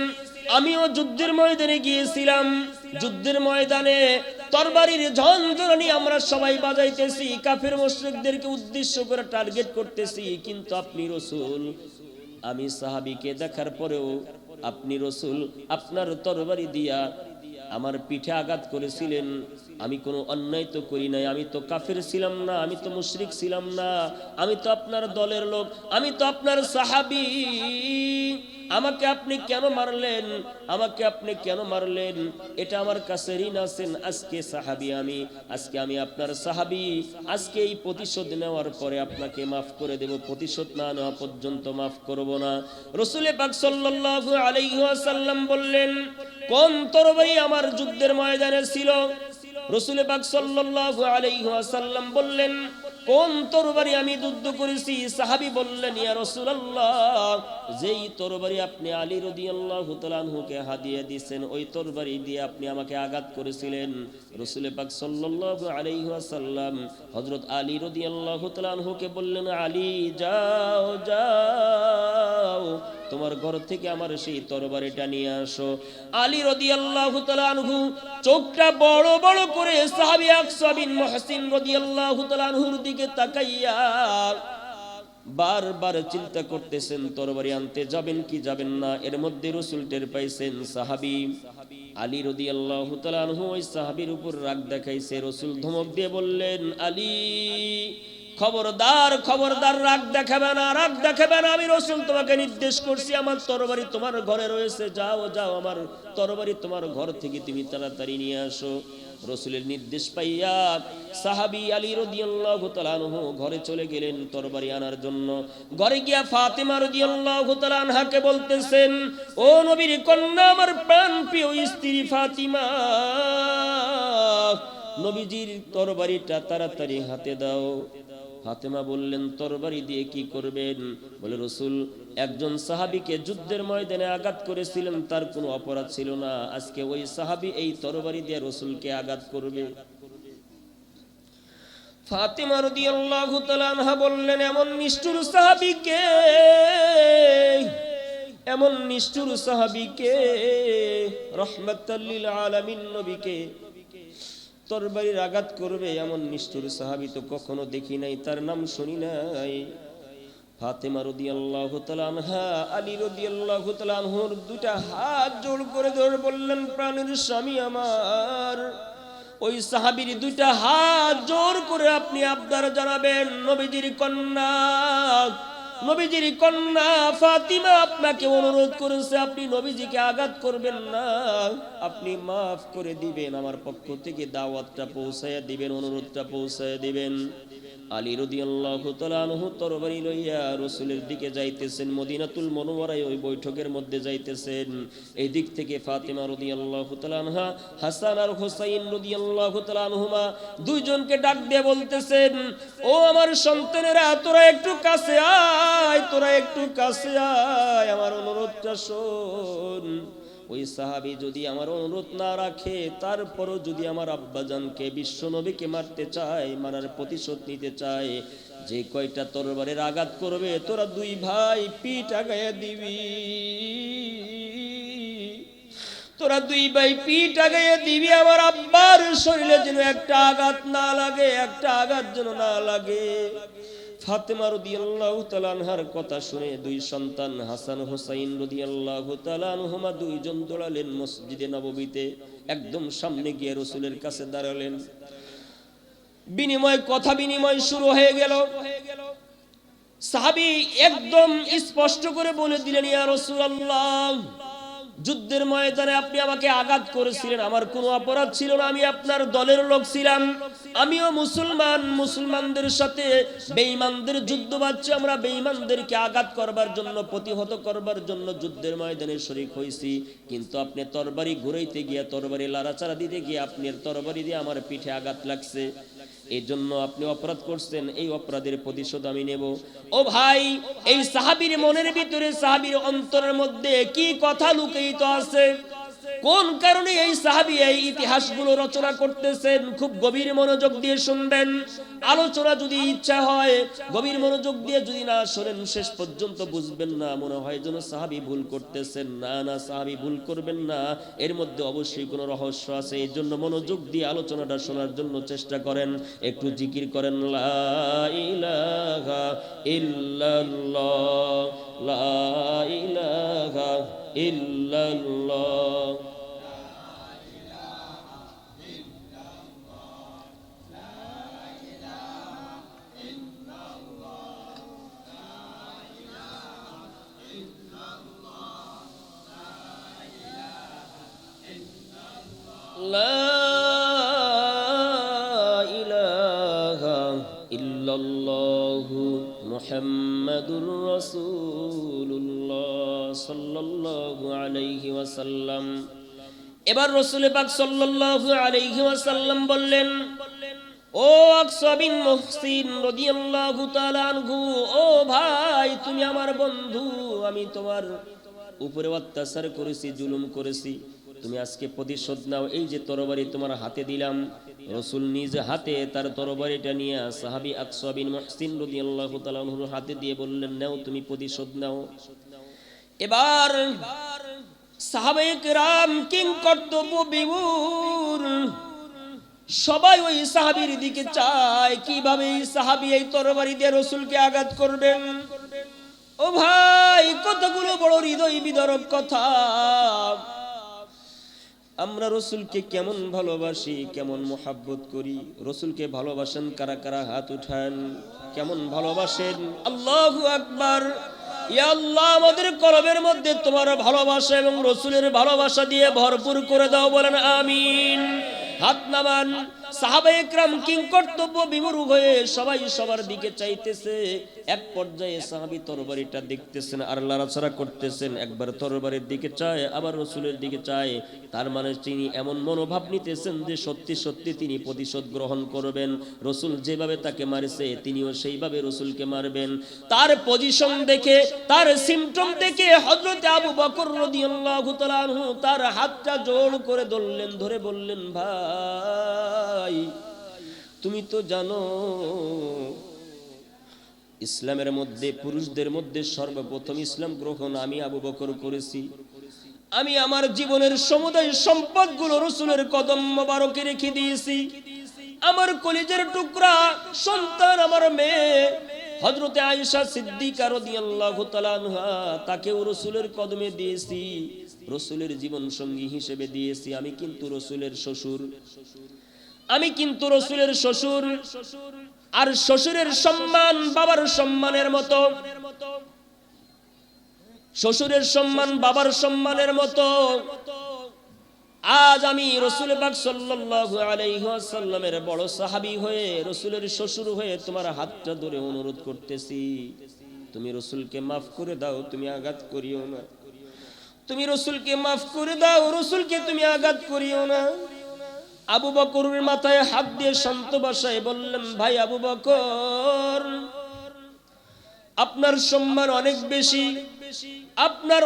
আমিও যুদ্ধের ময়দানে গিয়েছিলাম। যুদ্ধের ময়দানে তরবারির ঝনঝনানি আমরা সবাই বাজাইতেছি, কাফের মুশরিকদেরকে উদ্দেশ্য করে টার্গেট করতেছি, কিন্তু আপনি রাসূল, আমি সাহাবীকে দেখার পরেও আপনি রাসূল আপনার তরবারি দিয়া আমার পিঠে আঘাত করেছিলেন, আমি কোনো অন্যায় তো করি নাই, আমি তো কাফের ছিলাম না, আমি তো মুশরিক ছিলাম না, আমি তো আপনার দলের লোক, আমি তো আপনার সাহাবী, আমাকে আপনি কেন মারলেন, আমাকে আপনি কেন মারলেন? এটা আমার কাছে ঋণ আছেন। আজকে সাহাবী আমি, আজকে আমি আপনার সাহাবী, আজকে এই প্রতিশোধ নেওয়ার পরে আপনাকে মাফ করে দেব, প্রতিশোধ না নেওয়া পর্যন্ত মাফ করব না। রাসূল পাক সাল্লাল্লাহু আলাইহি ওয়াসাল্লাম বললেন, কোন তরবারি আমার যুদ্ধের ময়দানে ছিল? রাসূল পাক সাল্লাল্লাহু আলাইহি ওয়াসাল্লাম বললেন, কোন তরবারি আমি যুদ্ধ করেছি? সাহাবী বললেন, ইয়া রাসূলুল্লাহ, যেই তরবারি আপনি আলী রাদিয়াল্লাহু তাআলা আনহুকে হাদিয়া দিয়েছেন, ওই তরবারি দিয়ে আপনি আমাকে আঘাত করেছিলেন। রাসূল পাক সাল্লাল্লাহু আলাইহি ওয়াসাল্লাম হযরত আলী রাদিয়াল্লাহু তাআলা আনহুকে বললেন, আলী যাও যাও, তোমার ঘর থেকে আমার সেই তরবারিটা নিয়ে আসো। আলী রাদিয়াল্লাহু তাআলা আনহু চোখটা বড় বড় করে সাহাবী আকসা বিন মুহসিন রাদিয়াল্লাহু তাআলা আনহুর দিকে তাকাইয়া বারবার চিন্তা করতেছেন তরবারি আনতে যাবেন কি যাবেন না। এর মধ্যে রাসূল টের পাইছেন সাহাবী আলী রাদিয়াল্লাহু তাআলা আনহু ওই সাহাবীর উপর রাগ দেখাইছে। রাসূল ধমক দিয়ে বললেন, আলী খবরদার খবরদার, রাগ দেখাবে না, রাগ দেখাবে না, আমি রাসূল তোমাকে নির্দেশ করছি, আমার তরবারি তোমার ঘরে রয়েছে, যাও যাও, আমার তরবারি তোমার ঘর থেকে তুমি তাড়াতাড়ি নিয়ে আসো। রাসূলের নির্দেশ পাইয়া সাহাবী আলী রাদিয়াল্লাহু তাআলা আনহু ঘরে চলে গেলেন তরবারি আনার জন্য। ঘরে গিয়া ফাতেমা রাদিয়াল্লাহু তাআলা আনহাকে বলতেছেন, ও নবীর কন্যা, আমার প্রাণপ্রিয় স্ত্রী ফাতিমা, নবীজির তরবারিটা তাড়াতাড়ি হাতে দাও। ফাতেমা বললেন, তরবারি দিয়ে কি করবেন? বলে, রাসূল একজন সাহাবীকে যুদ্ধের ময়দানে আঘাত করেছিলেন, তার কোনো অপরাধ ছিল না, আজকে ওই সাহাবী এই তরবারি দিয়ে রাসূলকে আঘাত করবে। ফাতেমা রাদিয়াল্লাহু তাআলা আনহা বললেন, এমন নিষ্ঠুর সাহাবীকে, এমন নিষ্ঠুর সাহাবীকে, রাহমাতাল লিল আলামিন নবীকে তরবারির আঘাত করবে, এমন নিষ্ঠুর সাহাবী তো কখনো দেখি নাই, তার নাম শুনি নাই। ফাতেমা রাদিয়াল্লাহু তাআলা আনহা আলী রাদিয়াল্লাহু তাআলা আনহুর দুইটা হাত জোড় করে ধরে বললেন, প্রাণের স্বামী আমার, ওই সাহাবীর দুইটা হাত জোড় করে আপনি আবদার জানাবেন, নবীজির কন্যা, নবীজির কন্যা ফাতিমা আপনাকে অনুরোধ করেছে, আপনি নবীজিকে আঘাত করবেন না, আপনি মাফ করে দিবেন, আমার পক্ষ থেকে দাওয়াতটা পৌঁছায়া দিবেন, অনুরোধটা পৌঁছায়া দিবেন। আলী রাদিয়াল্লাহু তাআলা আনহু তরবারি লইয়া রাসূলের দিকে যাইতেছেন, মদিনাতুল মুনাওয়ারায় ওই বৈঠকের মধ্যে যাইতেছেন। এই দিক থেকে ফাতেমা রাদিয়াল্লাহু তাআলা আনহা হাসান আর হুসাইন রাদিয়াল্লাহু তাআলা আনহুমা দুইজনকে ডাক দিয়ে বলতেছেন, ও আমার সন্তানেরা, তোরা একটু কাছে আয়, তোরা একটু কাছে আয়, আমার অনুরোধটা শোন। ওই সাহাবী যদি আমার অনুরোধ না রাখে, তারপরও যদি আমার আব্বাজানকে বিশ্ব নবীকে মারতে চায়, মারার প্রতিশোধ নিতে চায়, যে কয়টা তরবারের আঘাত করবে, তোরা দুই ভাই পিঠ আগায়া দিবি, তোরা দুই ভাই পিঠ আগায়া দিবি, আমার আব্বার শরীরে যেন একটা আঘাত না লাগে, একটা আঘাত যেন না লাগে। ফাতেমা রাদিয়াল্লাহু তাআলা আনহার কথা শুনে দুই সন্তান হাসান হুসাইন রাদিয়াল্লাহু তাআলা আনহুমা দুইজন দৌড়ালেন মসজিদে নববীতে, একদম সামনে গিয়ে রাসূলের কাছে দাঁড়ালেন। কথা বিনিময় শুরু হয়ে গেল। সাহাবী একদম স্পষ্ট করে বলে দিলেন, ইয়া রাসূলুল্লাহ, যুদ্ধের ময়দানে আপনি আমাকে আঘাত করেছিলেন, আমার কোনো অপরাধ ছিল না, আমি আপনার দলের লোক ছিলাম, আমিও মুসলমান, মুসলমানদের সাথে বেঈমানদের যুদ্ধ বাঁচছে, আমরা বেঈমানদেরকে আঘাত করবার জন্য, প্রতিহত করবার জন্য যুদ্ধের ময়দানে শরীক হইছি, কিন্তু আপনি তরবারি ঘুরাইতে গিয়া, তরবারি লাড়াচাড়া দিতে গিয়ে আপনার তরবারি দিয়ে আমার পিঠে আঘাত লাগছে, এই জন্য আপনি অপরাধ করছেন, এই অপরাধের প্রতিশোধ আমি নেব। ও ভাই, এই সাহাবীর মনের ভিতরে, সাহাবীর অন্তরের মধ্যে কি কথা লুকায়িত আছে, কোন কারণে এই সাহাবী এই ইতিহাসগুলো রচনা করতেছেন, খুব গভীর মনোযোগ দিয়ে শুনবেন। আলোচনা যদি ইচ্ছা হয়, গভীর মনোযোগ দিয়ে যদি না শোনেন, শেষ পর্যন্ত বুঝবেন না, মনে হয় যেন সাহাবী ভুল করতেছেন। না না, সাহাবী ভুল করবেন না, এর মধ্যে অবশ্যই কোনো রহস্য আছে। এই জন্য মনোযোগ দিয়ে আলোচনাটা শোনার জন্য চেষ্টা করেন। একটু জিকির করেন, লা ইলাহা ইল্লাল্লাহ, লা ইলাহা ইল্লাল্লাহ। লা ইলাহা ইল্লাল্লাহু মুহাম্মাদুর রাসূলুল্লাহ সাল্লাল্লাহু আলাইহি ওয়াসাল্লাম। এবার রাসূল পাক সাল্লাল্লাহু আলাইহি ওয়াসাল্লাম বললেন, ও আকসা বিন মুহসিন রাদিয়াল্লাহু তাআলা আনহু, ও ভাই তুমি আমার বন্ধু, আমি তোমার উপরে অত্যাচার করেছি, জুলুম করেছি, তুমি আজকে প্রতিশোধ নাও। এই যে তরবারি তোমার হাতে দিলাম। রাসূল নিজ হাতে তার তরবারিটা নিয়ে সাহাবী আকসা বিন মুহসিন রাদিয়াল্লাহু তাআলা আনহুর হাতে দিয়ে বললেন, নাও তুমি প্রতিশোধ নাও। এবার সাহাবায়ে কেরাম কিং কর্তব্য বিমূঢ় সবাই ওই সাহাবীর দিকে চায়, কিভাবে এই সাহাবী এই তরবারি দিয়ে রাসূলকে আঘাত করবেন। ও ভাই, কতগুলো বড় হৃদয় বিদারক কথা। আমরা রাসূলকে কেমন ভালোবাসি, কেমন মোহাব্বত করি। রাসূলকে ভালোবাসেন কারা কারা? হাত উঠান। কেমন ভালোবাসেন? আল্লাহু আকবার। ইয়া আল্লাহ, আমাদের কলবের মধ্যে তোমার ভালোবাসা এবং রাসূলের ভালোবাসা দিয়ে ভরপুর করে দাও, বলেন আমিন। হাত নামান। সাহাবায়ে কেরাম কিং কর্তব্য বিমূঢ় হয়ে সবাই সবার দিকে চাইতেছে। এক পর্যায়ে সাহাবী তরবারিটা দেখতেছেন আর লড়াচড়া করতেছেন, একবার তরবারির দিকে চায় আবার রাসূলের দিকে চায়। তার মানে তিনি এমন মনোভাব নিতেছেন যে সত্যি সত্যি তিনি প্রতিশোধ গ্রহণ করবেন। রাসূল যেভাবে তাকে মারছে তিনিও সেইভাবে রাসূলকে মারবেন। তার পজিশন দেখে, তার সিম্পটম দেখে হযরত আবু বকর রাদিয়াল্লাহু তাআলা আনহু তার হাতটা জোড় করে ধরলেন, ধরে বললেন, ভাই তুমি তো জানো ইসলামের মধ্যে পুরুষদের মধ্যে সর্বপ্রথম ইসলাম গ্রহণ আমি আবু বকর করেছি। আমি আমার জীবনের সমুদায় সম্পদগুলো রাসূলের কদম মোবারকে রেখে দিয়েছি। আমার কলিজার টুকরা সন্তান, আমার মেয়ে হযরতে আয়েশা সিদ্দিকা রাদিয়াল্লাহু তাআলা আনহা, তাকেও রাসূলের কদমে দিয়েছি, রাসূলের জীবন সঙ্গী হিসেবে দিয়েছি। আমি কিন্তু রাসূলের শ্বশুর, আমি কিন্তু রাসূলের শ্বশুর। আর শ্বশুরের সম্মান বাবার সম্মানের মতো, শ্বশুরের সম্মান বাবার সম্মানের মতো। আজ আমি রাসূল পাক সাল্লাল্লাহু আলাইহি ওয়াসাল্লামের বড় সাহাবী হয়ে, রাসূলের শ্বশুর হয়ে তোমার হাতটা ধরে অনুরোধ করতেছি, তুমি রাসূলকে maaf করে দাও, তুমি আঘাত করিও না। তুমি রাসূলকে maaf করে দাও, রাসূলকে তুমি আঘাত করিও না। আবু বকরের মাথায় হাত দিয়ে শান্ত ভাষায় বললেন, ভাই আবু বকর, আপনার সম্মান অনেক বেশি। আপনার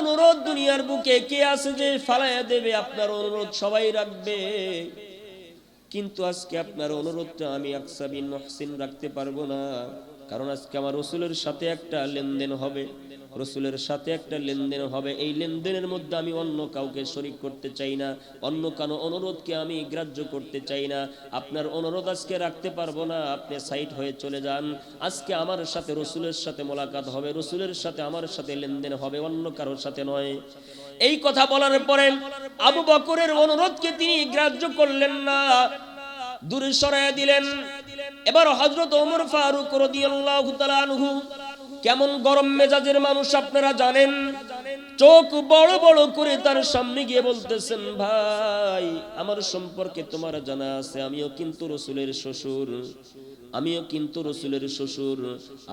অনুরোধ দুনিয়ার বুকে কে আছে যে ফালায়া দেবে? আপনার অনুরোধ সবাই রাখবে, কিন্তু আজকে আপনার অনুরোধটা আমি আকসা বিন মুহসিন রাখতে পারবো না। কারণ আজকে আমার রাসূলের সাথে একটা লেনদেন হবে, রাসূলের সাথে একটা লেনদেন হবে। এই লেনদেনের মধ্যে আমি অন্য কাউকে শরীক করতে চাই না, অন্য কারো অনুরোধকে আমি গ্রাহ্য করতে চাই না। আপনার অনুরোধ আজকে রাখতে পারবো না, আপনি সাইড হয়ে চলে যান। আজকে আমার সাথে রাসূলের সাথে মোলাকাত হবে, রাসূলের সাথে আমার সাথে লেনদেন হবে, অন্য কারোর সাথে নয়। এই কথা বলার পরে আবু বকরের অনুরোধকে তিনি গ্রাহ্য করলেন না, দূরে সরাইয়া দিলেন। এবার হযরত ওমর ফারুক রাদিয়াল্লাহু তাআলা আনহু কেমন গরম মেজাজের মানুষ আপনারা জানেন। চোখ বড় বড় করে তার সামনে গিয়ে বলতেছেন, ভাই আমার সম্পর্কে তোমার জানা আছে, আমিও কিন্তু রাসূলের শ্বশুর, আমিও কিন্তু রাসূলের শ্বশুর।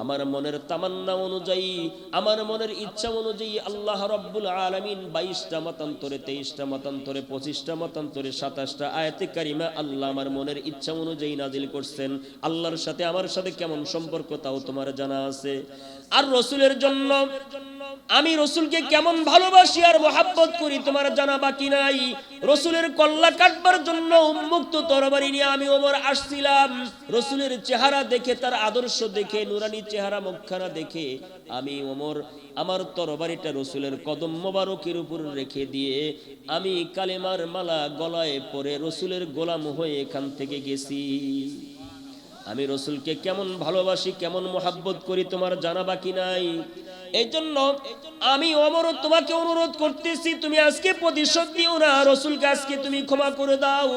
আমার মনের তামান্না অনুযায়ী, আমার মনের ইচ্ছা অনুযায়ী আল্লাহ রাব্বুল আলামিন 22টা মতান্তরে, 23টা মতান্তরে, 25টা মতান্তরে, 27টা আয়াতে কারিমা আল্লাহ আমার মনের ইচ্ছা অনুযায়ী নাজিল করছেন। আল্লাহর সাথে আমার সাথে কেমন সম্পর্ক তাও তোমার জানা আছে। আর রাসূলের জন্য আমি রাসূলকে কেমন ভালোবাসি আর মহব্বত করি তোমার জানা বাকি নাই। রাসূলের কল্লা কাটবার জন্য উন্মুক্ত তরবারি নিয়ে আমি ওমর আসছিলাম। রাসূলের চেহারা দেখে, তার আদর্শ দেখে, নুরানি চেহারা মুখখানা দেখে আমি ওমর আমার তরবারিটা রাসূলের কদম মোবারকের উপর রেখে দিয়ে আমি কালেমার মালা গলায় পরে রাসূলের গোলাম হয়ে এখান থেকে গেছি। আমি রাসূলকে কেমন ভালোবাসি, কেমন মহব্বত করি তোমার জানা বাকি নাই। এই জন্য আমি ওমর তোমাকে অনুরোধ করতেছি, তুমি আজকে প্রতিশোধ দিও না, রাসূলকে আজকে তুমি ক্ষমা করে দাও।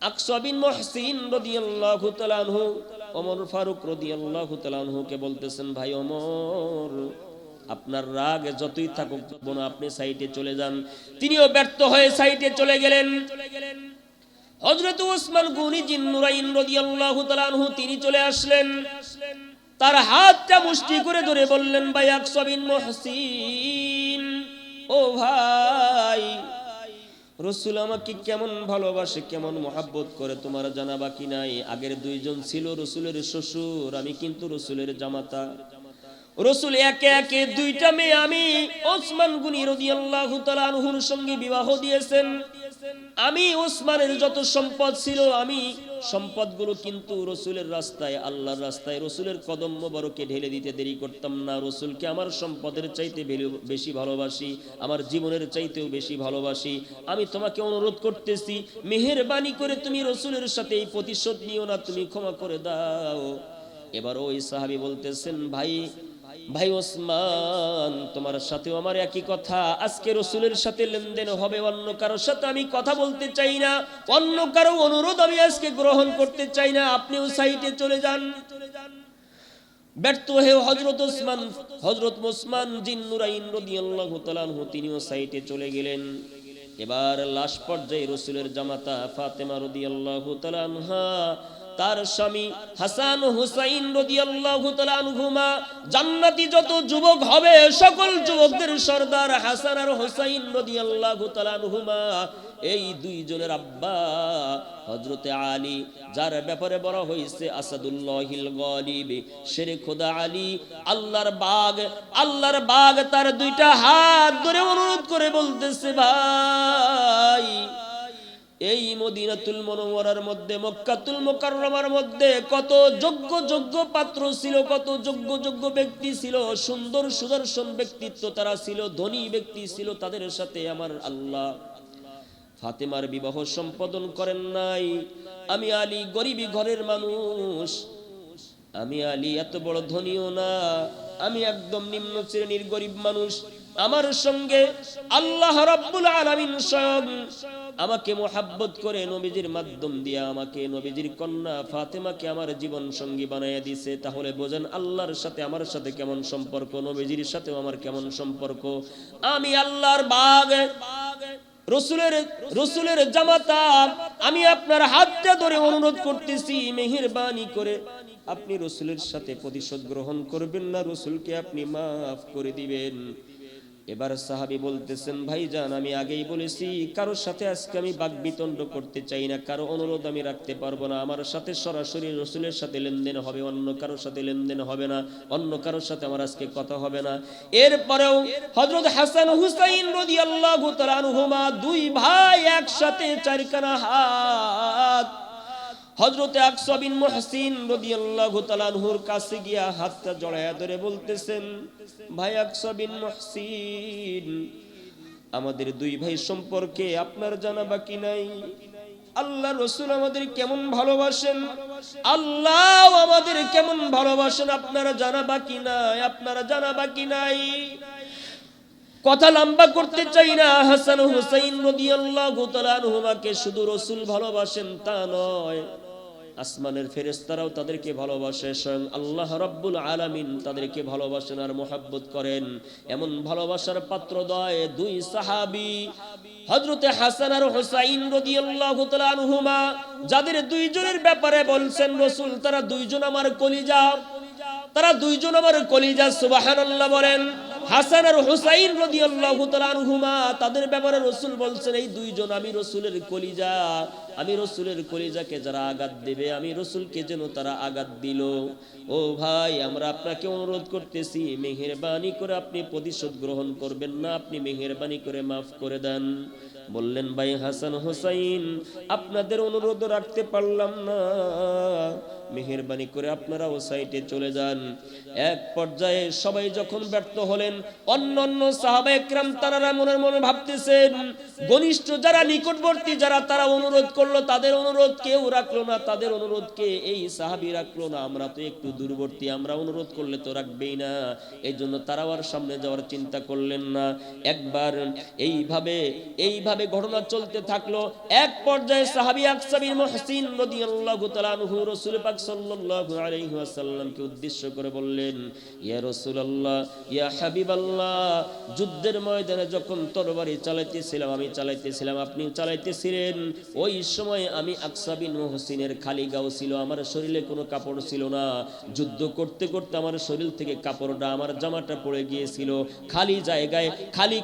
আকসা বিন মুহসিন রাদিয়াল্লাহু তাআলা আনহু ওমর ফারুক রাদিয়াল্লাহু তাআলা আনহুকে বলতেছেন, ভাই ওমর, আপনার রাগ যতই থাকুক না, আপনি সাইডে চলে যান। তিনিও ব্যর্থ হয়ে সাইডে চলে গেলেন। হযরত ওসমান গনি জিন্নুরাইন রাদিয়াল্লাহু তাআলা আনহু তিনি চলে আসলেন, তার হাতটা মুষ্টি করে ধরে বললেন, ভাই আকসা বিন মুহসিন, ও ভাই, রাসূল আমাকে কেমন ভালোবাসে, কেমন মহব্বত করে তোমার জানা বাকি নাই। আগের দুইজন ছিল রাসূলের শ্বশুর, আমি কিন্তু রাসূলের জামাতা। রাসূল একে একে দুইটা মেয়ে আমি ওসমান গনি রাদিয়াল্লাহু তাআলা আনহুর সঙ্গে বিবাহ দিয়েছেন। আমি ওসমানের যত সম্পদ ছিল, আমি সম্পদগুলো কিন্তু রাসূলের রাস্তায়, আল্লাহর রাস্তায় রাসূলের কদম মোবারকে ঢেলে দিতে দেরি করতাম না। রাসূলকে আমার সম্পদের চাইতে বেশি ভালোবাসি, আমার জীবনের চাইতেও বেশি ভালোবাসি। আমি তোমাকে অনুরোধ করতেছি, মেহেরবানি করে তুমি রাসূলের সাথে এই প্রতিশোধ নিও না, তুমি ক্ষমা করে দাও। এবার ওই সাহাবী বলতেছেন, ভাই ওসমান, তোমার সাথেও আমার একই কথা। আজকে রাসূলের সাথে লেনদেন হবে, অন্য কারোর সাথে আমি কথা বলতে চাই না, অন্য কারো অনুরোধ আমি আজকে গ্রহণ করতে চাই না, আপনিও সাইডে চলে যান। ব্যর্থ হয়ে হযরত ওসমান জিন্নুরাইন রাদিয়াল্লাহু তাআলা আনহু তিনিও সাইডে চলে গেলেন। এবার লাশ পর্যায়ে রাসূলের জামাতা ফাতেমা রাদিয়াল্লাহু তাআলা আনহা, তার স্বামী হাসান হুসাইন রাদিয়াল্লাহু তাআলা আনহুমা, জান্নাতি যত যুবক হবে সকল যুবকদের সরদার হাসান আর হুসাইন রাদিয়াল্লাহু তাআলা আনহুমা, এই দুইজনের আব্বা হযরতে আলী, যার ব্যাপারে বলা হয়েছে আসাদুল্লাহিল গালিব, শেরে খোদা আলী, আল্লাহর বাগ, তার দুইটা হাত ধরে অনুরোধ করে বলতেছে, ভাই, এই মদিনাতুল মুনাওয়ারার মধ্যে, মক্কাতুল মুকাররমার মধ্যে কত যোগ্য পাত্র ছিল, কত যোগ্য ব্যক্তি ছিল, সুন্দর সুদর্শন ব্যক্তিত্ব তারা ছিল, ধনী ব্যক্তি ছিল, তাদের সাথে আমার আল্লাহ ফাতেমার বিবাহ সম্পাদন করেন নাই। আমি আলী গরিবী ঘরের মানুষ, আমি আলী এত বড় ধনীও না, আমি একদম নিম্ন শ্রেণীর গরিব মানুষ। আমার সঙ্গে আল্লাহ রাব্বুল আলামিন স্বয়ং আমাকে মোহাব্বত করে নবীজির মাধ্যম দিয়ে আমাকে নবীজির কন্যা ফাতেমাকে আমার জীবন সঙ্গী বানাইয়া দিয়েছে। তাহলে বোঝেন আল্লাহর সাথে আমার সাথে কেমন সম্পর্ক, নবীজির সাথেও আমার কেমন সম্পর্ক। আমি আল্লাহর বাগ, রাসূলের জামাতা, আমি আপনার হাতটা ধরে অনুরোধ করতেছি, মেহেরবানি করে আপনি রাসূলের সাথে প্রতিশোধ গ্রহণ করবেন না, রাসূলকে আপনি মাফ করে দিবেন। এবার সাহাবী বলতেছেন, ভাইজান, আমি আগেই বলেছি কারোর সাথে আজকে আমি বাকবিতণ্ড করতে চাই না, কারো অনুরোধ আমি রাখতে পারবো না। আমার সাথে সরাসরি রাসূলের সাথে লেনদেন হবে, অন্য কারোর সাথে লেনদেন হবে না, অন্য কারোর সাথে আমার আজকে কথা হবে না। এরপরেও হযরত হাসান হুসাইন রাদিয়াল্লাহু তাআলা আনহুমা, দুই ভাই একসাথে চারখানা হাত হযরতে আকসা বিন মুহসিন রাদিয়াল্লাহু তাআলা আনহুর কাছে গিয়া হাতটা জড়ায়া ধরে বলতেছেন, ভাই আকসা বিন মুহসিন, আমাদের দুই ভাই সম্পর্কে আপনার জানা বাকি নাই। আল্লাহ রাসূল আমাদের কেমন ভালোবাসেন, আল্লাহ আমাদের কেমন ভালোবাসেন, আপনারা জানা বাকি নাই, আপনারা জানা বাকি নাই। কথা লম্বা করতে চাই না। হাসান হুসাইন রাদিয়াল্লাহু তাআলা আনহুমাকে শুধু রাসূল ভালোবাসেন তা নয়, আসমানের ফেরেশতারাও তাদেরকে ভালোবাসে, স্বয়ং আল্লাহ রাব্বুল আলামিন তাদেরকে ভালোবাসেন আর মোহাব্বত করেন। এমন ভালোবাসার পাত্রদ্বয় দুই সাহাবী হযরতে হাসান আর হুসাইন রাদিয়াল্লাহু তাআলা আনহুমা, যাদের দুইজনের ব্যাপারে বলছেন রাসূল, তারা দুইজন আমার কলিজা, তারা দুইজন আমার কলিজা। সুবহানাল্লাহ বলেন। হাসান আর হুসাইন রাদিয়াল্লাহু তাআলা আনহুমা, তাদের ব্যাপারে রাসূল বলছেন, এই দুইজন আমি রাসূলের কলিজা, আমি রাসূলের কলিজাকে যারা আঘাত দেবে, আমি রাসূলকে যেন তারা আঘাত দিল। ও ভাই, আমরা আপনাকে অনুরোধ করতেছি, মেহেরবানি করে আপনি প্রতিশোধ গ্রহণ করবেন না, আপনি মেহেরবানি করে মাফ করে দেন। বললেন, ভাই হাসান হুসাইন, আপনাদের অনুরোধ রাখতে পারলাম না, মেহেরবানি করে আপনারা ও সাইডে চলে যান। এক পর্যায়ে সবাই যখন ব্যর্থ হলেন, অন্যান্য সাহাবা একরাম তারা মনে মনে ভাবতেছেন, ঘনিষ্ঠ যারা নিকটবর্তী যারা, তারা অনুরোধ করলো, তাদের অনুরোধ কেউ রাখলো না, তাদের অনুরোধকে এই সাহাবী রাখলো না। আমরা তো একটু দূরবর্তী, আমরা অনুরোধ করলে তো রাখবেই না, এই জন্য তারাও আর সামনে যাওয়ার চিন্তা করলেন না। একবার এইভাবে ঘটনা চলতে থাকলো। এক পর্যায়ে সাহাবী আকসা বিন মুহসিন রাদিয়াল্লাহু তাআলা আনহু রাসূল পাক সাল্লাল্লাহু আলাইহি ওয়াসাল্লামকে উদ্দেশ্য করে বললেন, ইয়া রাসূলুল্লাহ, ইয়া হাবিবাল্লাহ, যুদ্ধের ময়দানে যখন তরবারি চালাইতেছিলাম, আমি চালাইতেছিলাম, আপনি চালাইতেছিলেন, ওই সময় আমি আকসা বিন মুহসিনের খালি গাও ছিল, আমার শরীরে কোনো কাপড় ছিল না। যুদ্ধ করতে করতে আমার শরীর থেকে কাপড়টা, আমার জামাটা পড়ে গিয়েছিল। খালি জায়গায় খালি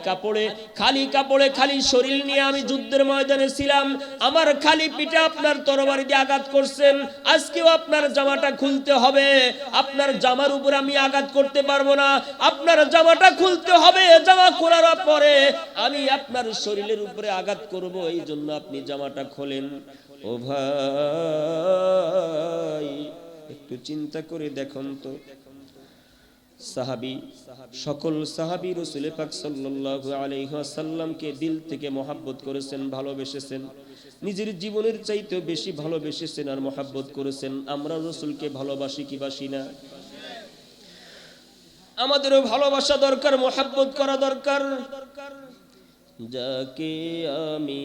কাপড়ে খালি শরীর নিয়ে আমি যুদ্ধের ময়দানে ছিলাম। আমার খালি পিঠে আপনার তরবারি দিয়ে আঘাত করছেন, আজকেও আপনার জামাটা খুলতে হবে। আপনার জামার উপর আমি আঘাত করতে পারবো না, আপনার জামাটা খুলতে হবে। জামা খোলার পরে আমি আপনার শরীরের উপরে আঘাত করব, এই জন্য আপনি জামাটা খোলেন। ও ভাই, একটু চিন্তা করে দেখুন তো, সাহাবী, সকল সাহাবী রাসূল পাক সাল্লাল্লাহু আলাইহি ওয়াসাল্লামকে দিল থেকে মহব্বত করেছেন, ভালোবেসেছেন, নিজের জীবনের চাইতেও বেশি ভালোবেসেছেন আর মহব্বত করেছেন। আমরা রাসূলকে ভালোবাসি কি বাসি না? আমাদেরও ভালোবাসা দরকার, মহব্বত করা দরকার। যাকে আমি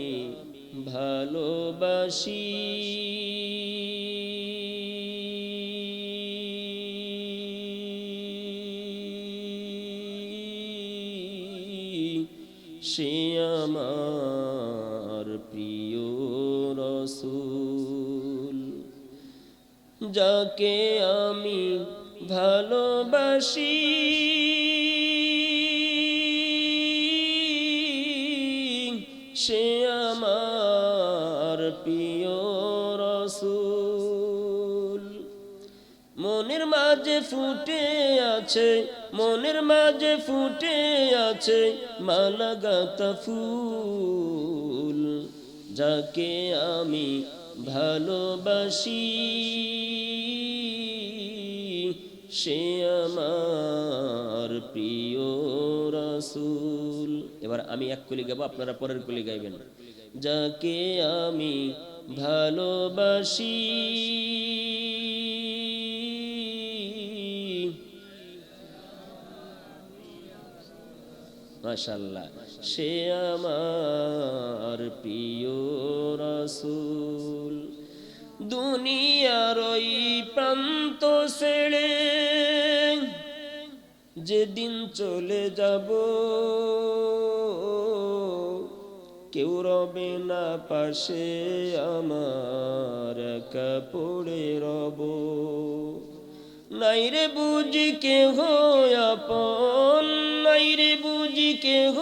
ভালোবাসি সে আমার প্রিয় রাসূল। যাকে আমি ভালোবাসি সে আমার প্রিয় রাসূল। মনের মাঝে ফুটে আছে, মনের মাঝে ফুটে আছে মালাগাতা ফুল। যাকে আমি ভালোবাসি সে আমার প্রিয় রাসূল। এবার আমি এক কলি গাবো, আপনারা পরের কলি গাইবেন। যাকে আমি ভালোবাসি মাশাআল্লাহ সে আমার প্রিয় রাসূল। দুনিয়ার ওই প্রান্ত ছেড়ে যেদিন চলে যাব, কেউ রবে না পাশে আমার, একা পড়ে রব। নাই রে বুঝি কেহ আপন, নাই রে বুঝি কেহ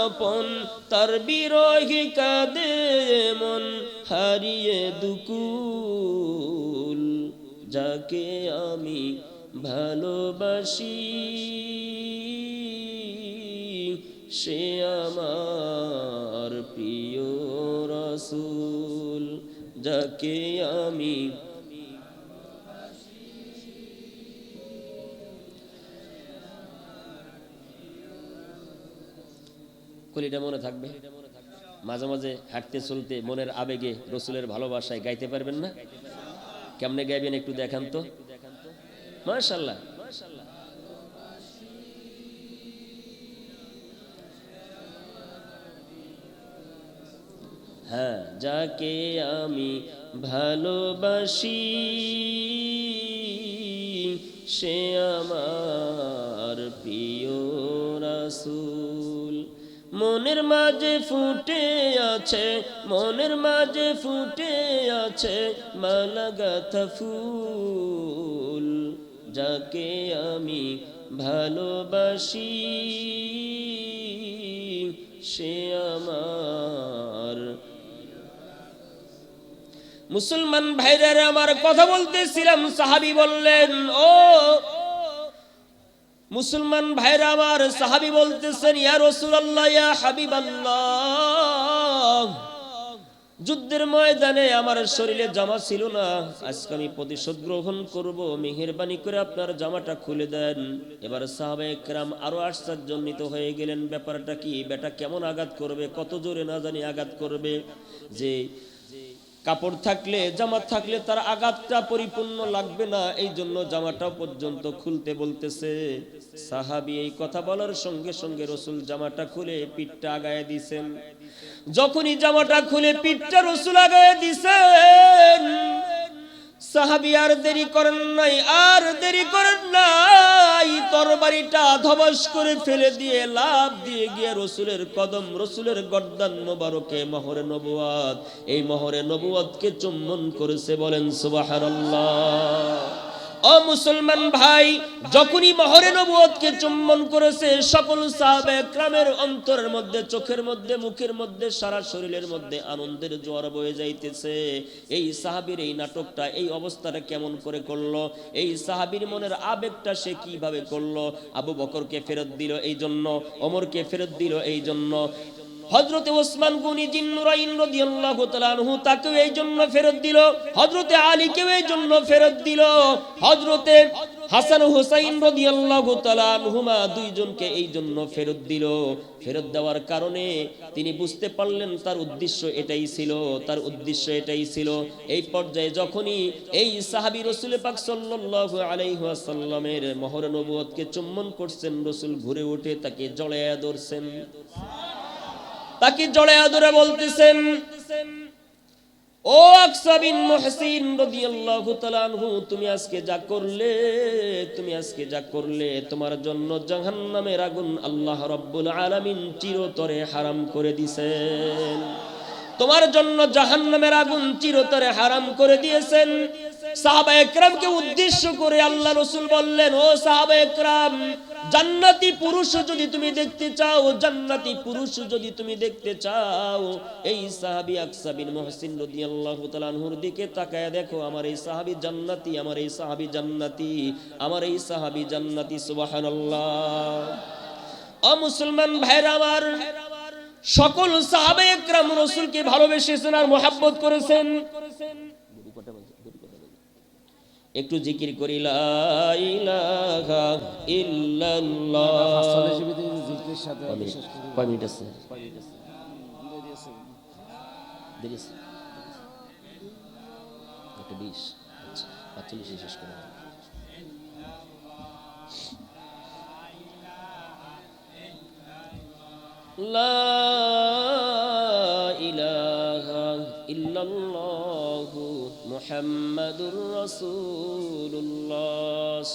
আপন, তার বিরহে কাঁদে মন হারিয়ে দুকুল। যাকে আমি ভালোবাসি সে আমার প্রিয় রাসূল। যাকে আমি কলিটা মনে থাকবে, মাঝে মাঝে হাঁটতে চলতে মনের আবেগে রসুলের ভালোবাসায় গাইতে পারবেন না? কেমনে গাইবেন একটু দেখান তো। মাশাআল্লাহ, হ্যাঁ। যাকে আমি ভালোবাসি সে আমার প্রিয় রাসূল। মনের মাঝে ফুটে আছে, মনের মাঝে ফুটে আছে মালাগাথা ফুল। যাকে আমি ভালোবাসি সে আমার। মুসলমান ভাইরা আমার কথা বলতেছিলাম, সাহাবী বললেন, ও মুসলমান ভাইরা আমার, সাহাবী বলতেছেন, ইয়া রাসূলুল্লাহ, ইয়া হাবিবাল্লাহ, যুদ্ধের ময়দানে আমার শরীরে জামা ছিল না, আজকে আমি প্রতিশোধ গ্রহণ করব, মেহেরবানি করে আপনার জামাটা খুলে দেন। এবার সাহাবায়ে কেরাম আরো আশ্চর্যান্বিত হয়ে গেলেন, ব্যাপারটা কি, বেটা কেমন আঘাত করবে, কত জোরে না জানি আঘাত করবে, যে কাপড় থাকলে জামা থাকলে তার আঘাতটা পরিপূর্ণ লাগবে না, এই জন্য জামাটা পর্যন্ত খুলতে বলতেছে। সাহাবী এই কথা বলার সঙ্গে সঙ্গে রাসূল জামাটা খুলে পিঠটা আগায় দিয়েছেন। যখনই জামাটা খুলে পিঠটা রাসূল আগায় দিয়েছেন, সাহাবী আর দেরি করেন নাই, আর দেরি করেন নাই, তরবারিটা ধবস করে ফেলে দিয়ে লাফ দিয়ে গিয়ে রসুলের কদম, রসুলের গর্দান মোবারকে মোহরে নবুয়ত, এই মোহরে নবুয়তকে চুম্বন করেছে। বলেন সুবহানাল্লাহ। ও মুসলমান ভাই, যখনই মোহরে নবুয়তকে চুম্বন করেছে, সকল সাহাবায়ে কেরামের অন্তরের মধ্যে, চোখের মধ্যে, মুখের মধ্যে, সারা শরীরের মধ্যে আনন্দের জোয়ার বয়ে যাইতেছে। এই সাহাবীর এই নাটকটা, এই অবস্থাটা কেমন করে করলো? এই সাহাবীর মনের আবেগটা সে কিভাবে করলো? আবু বকরকে ফেরত দিল এই জন্য, ওমরকে ফেরত দিল এই জন্য, হযরতে ওসমান গনি জিন্নুরাইন রাদিয়াল্লাহু তাআলা আনহু তাকে এই জন্য ফেরত দিল, হযরতে আলীকে এই জন্য ফেরত দিল, হযরতে হাসান হুসাইন রাদিয়াল্লাহু তাআলা আনহুমা দুইজনকে এই জন্য ফেরত দিল। ফেরত দেওয়ার কারণে তিনি বুঝতে পারলেন তার উদ্দেশ্য এটাই ছিল, তার উদ্দেশ্য এটাই ছিল। এই পর্যায়ে যখনই এই সাহাবী রাসূল পাক সাল্লাল্লাহু আলাইহি ওয়াসাল্লামের মোহরে নবুয়তকে চুম্বন করছেন, রাসূল ঘুরে উঠে তাকে জড়ায়া ধরছেন, তাকে জড়ায়া ধরে বলতেছেন, ও আকসা বিন মুহসিন রাদিয়াল্লাহু তাআলা আনহু, তুমি আজকে যা করলে, তুমি আজকে যা করলে, তোমার জন্য জাহান্নামের আগুন আল্লাহ রাব্বুল আলামিন চিরতরে হারাম করে দিয়েছেন। তোমার জন্য জাহান্নামের আগুন চিরতরে হারাম করে দিয়েছেন। সাহাবায়ে কেরামকে উদ্দেশ্য করে আল্লাহ রাসূল বললেন, ও সাহাবায়ে কেরাম, জান্নাতি পুরুষ যদি তুমি দেখতে চাও, জান্নাতি পুরুষ যদি তুমি দেখতে চাও, এই সাহাবী আকসা বিন মুহসিন রাদিয়াল্লাহু তাআলা আনহুর দিকে তাকায় দেখো, আমার এই সাহাবী জান্নাতি, আমার এই সাহাবী জান্নাতি, আমার এই সাহাবী জান্নাতি। সুবহানাল্লাহ। ও মুসলমান ভাইরা আমার, সকল সাহাবায়ে কেরাম রাসূলকে ভালোবেসেছেন আর মুহাব্বত করেছেন। একটু জিকির করি, লা ইলাহা ইল্লাল্লাহ। জিকিরের সাথে কয় মিনিট আছে? দেরি আছে? একটা 20, আচ্ছা 45 শেষ করে। লা ইলাহা ইল্লাল্লাহু মুহাম্মাদুর রাসূলুল্লাহ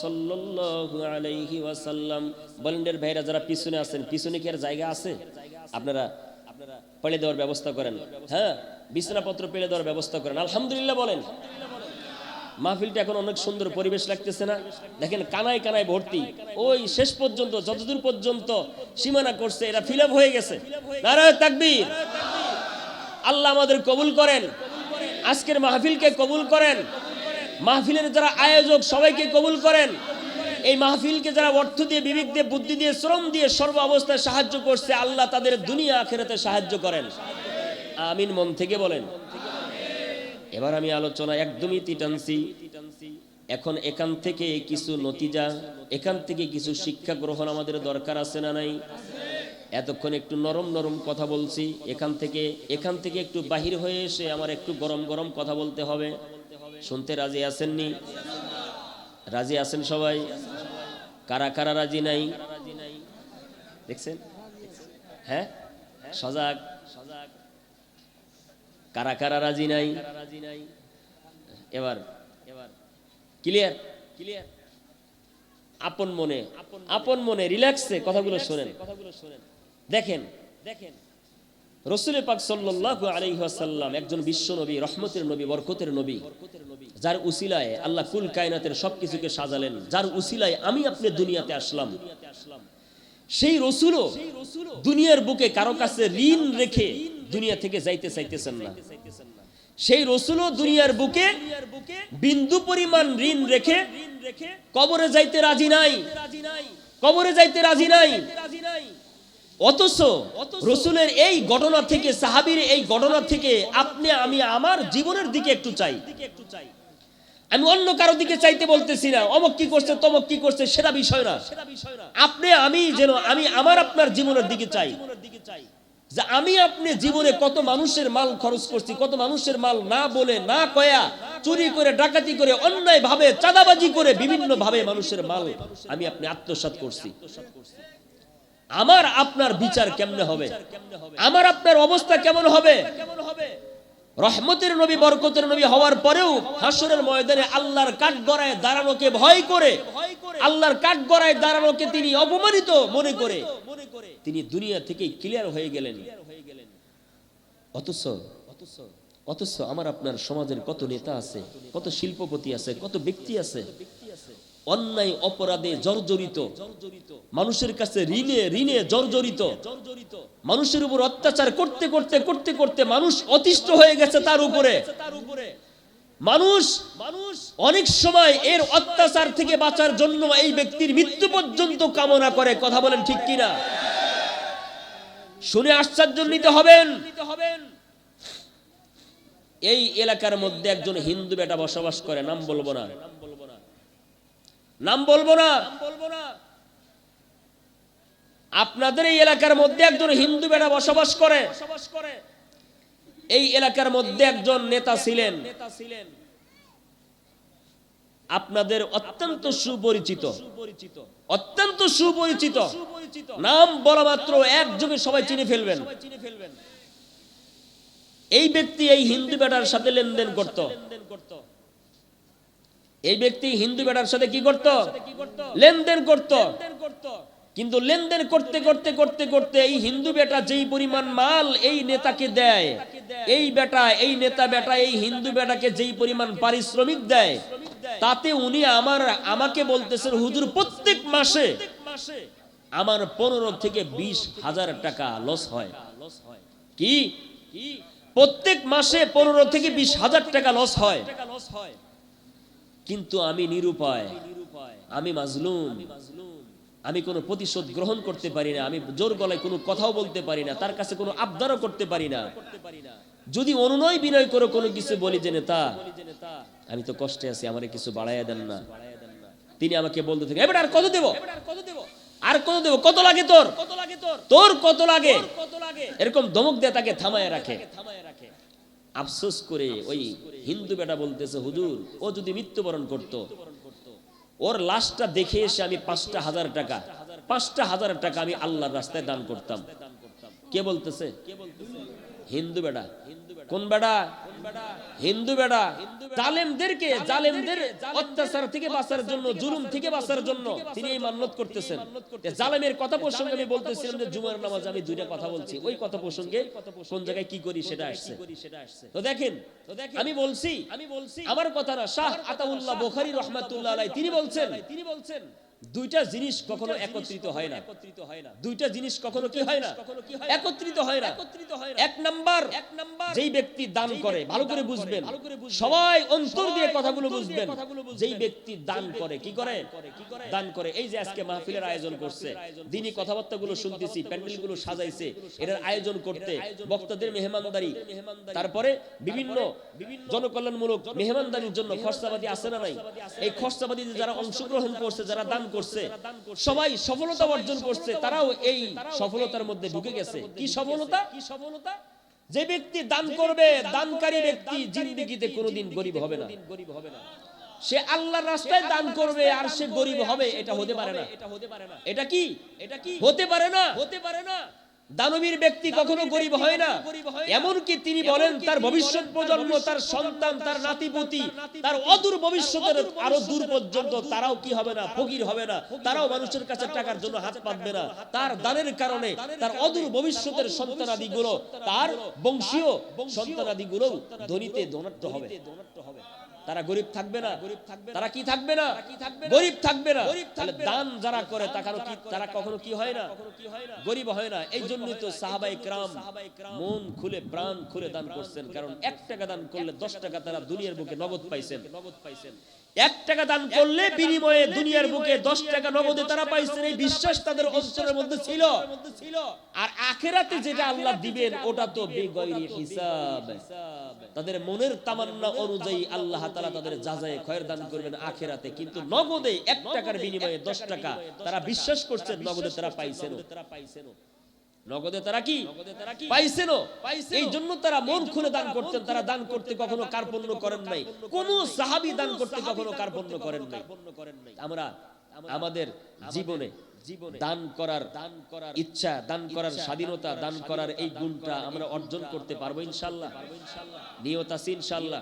সাল্লাল্লাহু আলাইহি ওয়াসাল্লাম। বলেন্ডের ভাইরা যারা পিছনে আছেন, পিছনে কি আর জায়গা আছে? আপনারা পেলে দেওয়ার ব্যবস্থা করেন, হ্যাঁ, বিছানাপত্র পেলে দেওয়ার ব্যবস্থা করেন। আলহামদুলিল্লাহ বলেন। মাহফিলটা এখন অনেক সুন্দর পরিবেশ লাগতেছে না? দেখেন কানায় কানায় ভর্তি, ওই শেষ পর্যন্ত যতদূর পর্যন্ত সীমানা করছে এরা ফিল আপ হয়ে গেছে। নারায়ে তাকবীর। আল্লাহ আমাদের কবুল করেন, আজকের মাহফিলকে কবুল করেন, মাহফিলের যারা আয়োজক সবাইকে কবুল করেন। এই মাহফিলকে যারা অর্থ দিয়ে, বিবেক দিয়ে, বুদ্ধি দিয়ে, শ্রম দিয়ে সর্ব অবস্থায় সাহায্য করছে, আল্লাহ তাদের দুনিয়া আখিরাতে সাহায্য করেন। আমিন। মন থেকে বলেন। এবার আমি আলোচনা একদমই টানছি। এখন এখান থেকে কিছু নতিজা, এখান থেকে কিছু শিক্ষা গ্রহণ আমাদের দরকার আছে না নাই? এতক্ষণ একটু নরম নরম কথা বলছি, এখান থেকে একটু বাহির হয়ে এসে আমার একটু গরম গরম কথা বলতে হবে। শুনতে রাজি আছেননি? রাজি আছেন সবাই? কারা কারা রাজি নাই দেখছেন? হ্যাঁ, সজাগ। কারা কারা রাজি নাই? এবার ক্লিয়ার? আপন মনে রিল্যাক্সে কথাগুলো শোনেন। দেখেন, রাসূল পাক সাল্লাল্লাহু আলাইহি ওয়াসাল্লাম একজন বিশ্ব নবী, রহমতের নবী, বরকতের নবী, যার উসিলায় আল্লাহ কুল কায়নাতের সবকিছুকে সাজালেন, যার উসিলায় আমি আপনি দুনিয়াতে আসলাম। সেই রাসূলও দুনিয়ার বুকে কারো কাছে ঋণ রেখে দুনিয়া থেকে যাইতে চাইতেছেন না। সেই রাসূলও দুনিয়ার বুকে বিন্দু পরিমাণ ঋণ রেখে কবরে যাইতে রাজি নাই, কবরে যাইতে রাজি নাই। অথচ রাসূলের এই ঘটনা থেকে, সাহাবীর এই ঘটনা থেকে আপনি আমি আমার জীবনের দিকে একটু চাই। আমি অন্য কারো দিকে চাইতে বলতেছি না, অমুক কি করছে তমুক কি করছে সেটা বিষয় না। আপনি আমি যেন আমি আমার আপনার জীবনের দিকে চাই, যে আমি আপনি জীবনে কত মানুষের মাল খরচ করছি, কত মানুষের মাল না বলে, না কয়া, চুরি করে, ডাকাতি করে, অন্যায় ভাবে, চাঁদাবাজি করে, বিভিন্ন ভাবে মানুষের মাল আমি আপনি আত্মসাৎ করছি। আমার আপনার বিচার কেমনে হবে? আমার আপনার অবস্থা কেমন হবে? রহমতের নবী, বরকতের নবী হওয়ার পরেও হাসরের ময়দানে আল্লাহর কাঠগড়ায় দাঁড়ানোকে ভয় করে, আল্লাহর কাঠগড়ায় দাঁড়ানোকে তিনি অপমানিত মনে করে তিনি দুনিয়া থেকে ক্লিয়ার হয়ে গেলেন। অথচ আমার আপনার সমাজের কত নেতা আছে, কত শিল্পপতি আছে, কত ব্যক্তি আছে অন্যায় অপরাধে জর্জরিত, মানুষের কাছে ঋণে জর্জরিত, মানুষের উপর অত্যাচার করতে করতে করতে করতে মানুষ অতিষ্ঠ হয়ে গেছে তার উপরে। মানুষ অনেক সময় এর অত্যাচার থেকে বাঁচার জন্য এই ব্যক্তির মৃত্যু পর্যন্ত কামনা করে। কথা বলেন ঠিক কিনা? শুনে আশ্চর্যান্বিত হবেন। এই এলাকার মধ্যে একজন হিন্দু বেটা বসবাস করে, নাম বলবো না, আপনাদের এই এলাকার মধ্যে একজন হিন্দু বেটা বসবাস করে। এই এলাকার মধ্যে একজন নেতা ছিলেন, আপনাদের অত্যন্ত সুপরিচিত, অত্যন্ত সুপরিচিত, নাম বলা মাত্র একযোগে সবাই চিনে ফেলবেন। এই ব্যক্তি এই হিন্দু বেটার সাথে লেনদেন করত। এই ব্যক্তি হিন্দু বেটার সাথে কি করত? লেনদেন করত। কিন্তু লেনদেন করতে করতে করতে করতে এই হিন্দু বেটা যেই পরিমাণ মাল এই নেতাকে দেয়, এই নেতা বেটা এই হিন্দু বেটাকে যেই পরিমাণ পারিশ্রমিক দেয়, তাতে উনি আমাকে বলতেছেন, হুজুর প্রত্যেক মাসে আমার 15 থেকে 20,000 টাকা লস হয়। কি? প্রত্যেক মাসে 15 থেকে 20,000 টাকা লস হয়। কিন্তু আমি নিরুপায়, আমি মাজলুম, আমি কোনো প্রতিশোধ গ্রহণ করতে পারি না, আমি জোর গলায় কোনো কথাও বলতে পারি না, তার কাছে কোনো আবদারও করতে পারি না। যদি অনুনয় বিনয় করে কোনো কিছু বলি যে নেতা আমি তো কষ্টে আছি, আমারে কিছু বাড়াইয়া দেন না, তিনি আমাকে বলতে থাকে, এবার আর কত দেব, আর কত দেব, কত লাগে তোর, তোর কত লাগে, এরকম ধমক দিয়ে তাকে থামায় রাখে। আফসোস করে ওই হিন্দু বেটা বলতেছে, হুজুর ও যদি মৃত্যুবরণ করত, ওর লাশটা দেখে এসে আমি 5,000 টাকা আমি আল্লাহর রাস্তায় দান করতাম। কে বলতেছে? হিন্দু বেটা। কোন বেটা? হিন্দু বেটা। জালেমদের অত্যাচার থেকে বাঁচার জন্য, জুলুম থেকে বাঁচার জন্য তিনি এই মান্যত করতেছেন। জালেমের কথা প্রসঙ্গে আমি বলতেছিলাম যে জুমার নামাজ আমি দুইটা কথা বলছি, ওই কথা প্রসঙ্গে কোন জায়গায় কি করি সেটা আসছে। তো দেখেন, আমি বলছি আমার কথা না, শাহ আতাউল্লাহ বুখারী রাহমাতুল্লাহ আলাইহি তিনি বলছেন দুইটা জিনিস কখনো একত্রিত হয় না। দুইটা জিনিস কখনো কি হয় না? একত্রিত হয় না। এক নাম্বার, যেই ব্যক্তি দান করে, ভালো করে বুঝবেন, সবাই অন্তর দিয়ে কথাগুলো বুঝবেন, যেই ব্যক্তি দান করে, কি করে? দান করে। এই যে আজকে মাহফিলের আয়োজন করছে, দিনই কথাবার্তাগুলো শুনতেছি, প্যান্ডেলগুলো সাজাইছে, এটার আয়োজন করতে বক্তাদের মেহমানদারি, তারপরে বিভিন্ন জনকল্যাণমূলক মেহমানদারির জন্য খরচাপাতি আছে না নাই? এই খরচাপাতিতে যারা অংশগ্রহণ করছে, যারা দান করছে, সবাই সফলতা অর্জন করছে, তারাও এই সফলতার মধ্যে ঢুকে গেছে। কি সফলতা? যে ব্যক্তি দান করবে, দানকারী ব্যক্তি জিন্দেগিতে কোনোদিন গরিব হবে না। সে আল্লাহর রাস্তায় দান করবে আর সে গরিব হবে, এটা হতে পারে না। এটা কি হতে পারে না। দানবীর ব্যক্তি কখনো গরিব হয় না। এমনকি তিনি বলেন তার ভবিষ্যৎ প্রজন্ম, তার সন্তান, তার নাতিপুতি, তার অদূর ভবিষ্যতের আরো দূর পর্যন্ত তারাও কি হবে না? ফকির হবে না। তারাও মানুষের কাছে টাকার জন্য হাত পাতবে না। তার দানের কারণে তার অদূর ভবিষ্যতের সন্তানাদিগুলো, তার বংশীয় সন্তানাদিগুলো ধনীতে ধনাঢ্য হবে। তারা গরিব থাকবে না। তারা কি থাকবে না? গরিব থাকবে না। তাহলে দান যারা করে তারা কখনো কি হয় না? গরিব হয় না। এই জন্যই তো সাহাবায়ে কেরাম মন খুলে প্রাণ খুলে দান করছেন। কারণ 1 টাকা দান করলে 10 টাকা তারা দুনিয়ার বুকে নগদ পাইছেন। 1 টাকা দান করলে বিনিময়ে দুনিয়ার বুকে 10 টাকা নগদে তারা পাইছেন। এই বিশ্বাস তাদের অন্তরের মধ্যে ছিল। আর আখিরাতে যেটা আল্লাহ দিবেন ওটা তো বেগয়রি হিসাব। তাদের মনের তামান্না অনুযায়ী আল্লাহ তাআলা তাদের যাজায়ে খয়র দান করবেন আখিরাতে। কিন্তু নগদে 1 টাকার বিনিময়ে 10 টাকা তারা বিশ্বাস করছেন, নগদে তারা পাইছেন। নগদে তারা কি পাইছেন? এই জন্য তারা মন খুলে দান করতেন। তারা দান করতে কখনো কার্পণ্য করেন নাই। কোন সাহাবী দান করতে কখনো কার্পণ্য করেন নাই। আমরা আমাদের জীবনে দান করার ইচ্ছা, দান করার স্বাধীনতা, দান করার এই গুণটা আমরা অর্জন করতে পারবো ইনশাআল্লাহ? নিয়ত আছে ইনশাআল্লাহ?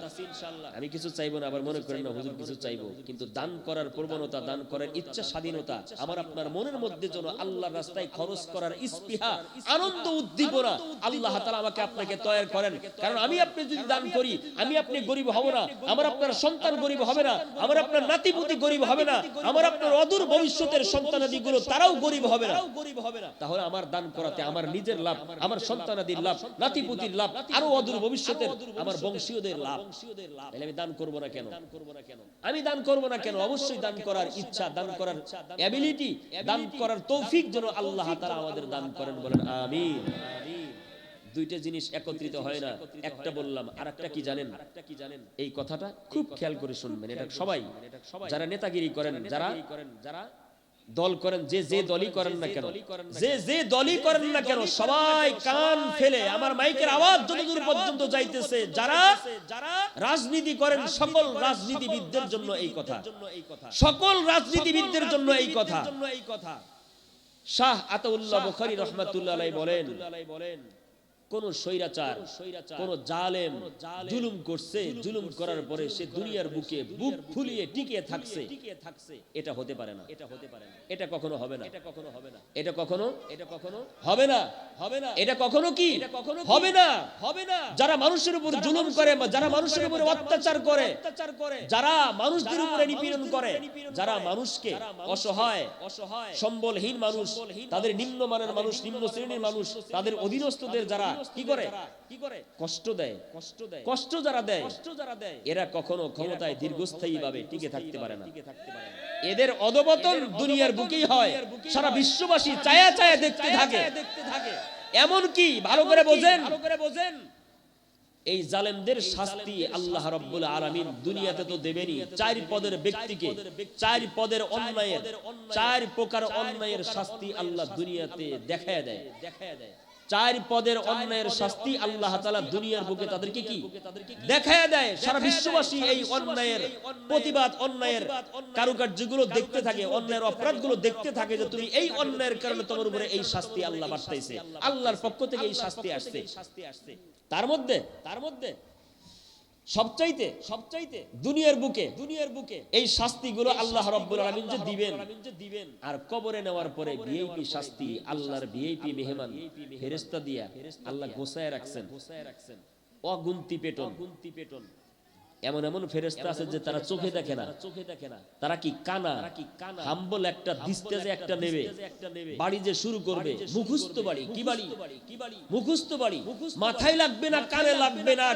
আমি কিছু চাইবো না, আবার মনে করেন না হুজুর কিছু চাইবো, কিন্তু দান করার প্রবণতা, দান করার ইচ্ছা, স্বাধীনতা আমার আপনার মনের মধ্যে যেন আল্লাহর রাস্তায় খরচ করার ইস্পিহা, আনন্দ, উদ্দীপনা আল্লাহ তাআলা আমাকে আপনাকে তৈরি করেন। কারণ আমি আপনি যদি দান করি, আমি আপনি গরিব হব না, আমার আপনার সন্তান গরিব হবে না, আমার আপনার নাতিপুতি গরিব হবে না, আমার আপনার অদূর ভবিষ্যতের সন্তানাদিগুলো তারাও গরিব হবে না। তাহলে আমার দান করাতে আমার নিজের লাভ, আমার সন্তানাদির লাভ, নাতিপুতির লাভ, আরো অদূর ভবিষ্যতের আমার বংশীয়দের লাভ। তাহলে আমি দান করব না কেন? আমি দান করব না কেন? অবশ্যই দান করার ইচ্ছা, দান করার এবিলিটি, দান করার তৌফিক যেন আল্লাহ তাআলা আমাদের দান করেন, বলেন আমিন। দুইটা জিনিস একত্রিত হয় না, একটা বললাম, আরেকটা কি জানেন? এই কথাটা খুব খেয়াল করে শুনবেন। এটা সবাই যারা নেতাগিরি করেন, যারা দল করেন, যে দলই করেন না কেন, যে দলই করেন না কেন, সবাই কান ফেলে আমার মাইকের আওয়াজ যতদূর পর্যন্ত যাইতেছে, যারা রাজনীতি করেন, সকল রাজনীতিবিদদের জন্য এই কথা, সকল রাজনীতিবিদদের জন্য এই কথা। শাহ আতাউল্লাহ বুখারী রাহমাতুল্লাহ আলাইহি বলেন, কোন স্বৈরাচার, কোন জালেম জুলুম করছে, জুলুম করার পরে সে দুনিয়ার বুকে বুক ফুলিয়ে টিকে থাকছে, এটা হতে পারে না, এটা কখনো হবে না, এটা কখনো হবে না, এটা কখনো কি হবে না। যারা মানুষের উপর জুলুম করে, যারা মানুষের উপর অত্যাচার করে, যারা মানুষদের উপরে নিপীড়ন করে, যারা মানুষকে অসহায়, সম্বলহীন মানুষ, তাদের নিম্নমানের মানুষ, নিম্ন শ্রেণীর মানুষ, তাদের অধীনস্থদের যারা কি করে কষ্ট দেয়, কষ্ট যারা দেয়, এরা কখনো ক্ষমতায় দীর্ঘস্থায়ী ভাবে টিকে থাকতে পারে না। এদের অধঃপতন দুনিয়ার বুকেই হয়, সারা বিশ্ববাসী চায়া চায়া দেখতে থাকে। এমন কি ভালো করে বোঝেন, এই জালেমদের শাস্তি আল্লাহ রাব্বুল আলামিন দুনিয়াতে তো দেবেনই। চার পদের ব্যক্তিকে, চার পদের অন্যায়ের, চার প্রকার অন্যায়ের শাস্তি আল্লাহ দুনিয়াতে দেখায় দেয়। চার পদের অন্যায়ের শাস্তি আল্লাহ তাআলা দুনিয়ার বুকে তাদেরকে কি দেখায় দেয়। সারা বিশ্ববাসী এই অন্যায়ের প্রতিবাদ, অন্যায়ের কারুকার্যগুলো দেখতে থাকে, অন্যায়ের অপরাধগুলো দেখতে থাকে, যে তুমি এই অন্যায়ের কারণে তোমার উপরে এই শাস্তি আল্লাহ বাড়াইছে, আল্লাহর পক্ষ থেকে এই শাস্তি আসছে। তার মধ্যে সবচাইতে দুনিয়ার বুকে এই শাস্তিগুলো আল্লাহ রাব্বুল আলামিন যে দিবেন, আর কবরে নেওয়ার পরে ভিআইপি শাস্তি, আল্লাহর ভিআইপি মেহমান ফেরেশতা দিয়া আল্লাহ গোছায় রাখছেন, অগুন্তি পেটন। এমন এমন ফেরেশতা আছে যে তারা চোখে দেখে না, তারা কি কানা, হাম্বল একটা দিস্তেজে একটা নেবে, বাড়ি যে শুরু করবে মুখস্থ বাড়ি, কি বাড়ি, মুখস্থ বাড়ি, মাথায় লাগবে না, কানে লাগবে না,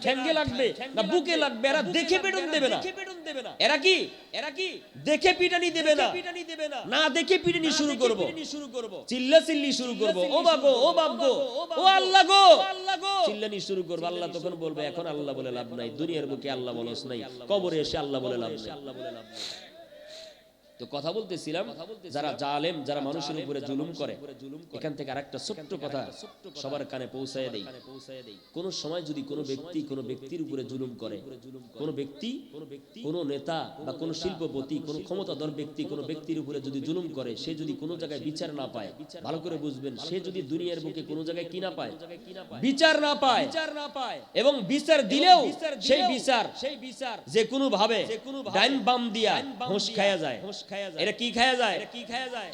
ঠ্যাঙ্গে লাগবে না, বুকে লাগবে, এরা দেখে পেটন দেবে না। এরা কি দেখে পিটানি দেবে না, না দেখে পিটানি শুরু করব, চিল্লা চিল্লি শুরু করব, ও বাগো, ও বাগো, ও আল্লাহ গো, চিল্লানি শুরু করব। আল্লাহ তখন বলবে, এখন আল্লাহ বলে লাভ নাই, দুনিয়ার বুকে আল্লাহ বলস নাই, কবরে এসে আল্লাহ বলে লাভ নাই। তো কথা বলতেছিলাম, যারা জালেম, যারা মানুষের উপরে জুলুম করে, এখান থেকে আরেকটা ছোট্ট কথা সবার কানে পৌঁছায় দেই। কোন সময় যদি কোনো ব্যক্তি কোনো ব্যক্তির উপরে জুলুম করে, কোনো ব্যক্তি, কোনো নেতা বা কোনো শিল্পপতি, কোনো ক্ষমতাধর ব্যক্তি কোনো ব্যক্তির উপরে যদি জুলুম করে, সে যদি কোনো জায়গায় বিচার না পায়, ভালো করে বুঝবেন, সে যদি দুনিয়ার বুকে কোনো জায়গায় কি না পায়, বিচার না পায়, এবং বিচার দিলেও সেই বিচার যে কোনো ভাবে ডাইন বাম দিয়া ঘোষ খায়া যায়, এটা কি খায়া যায়,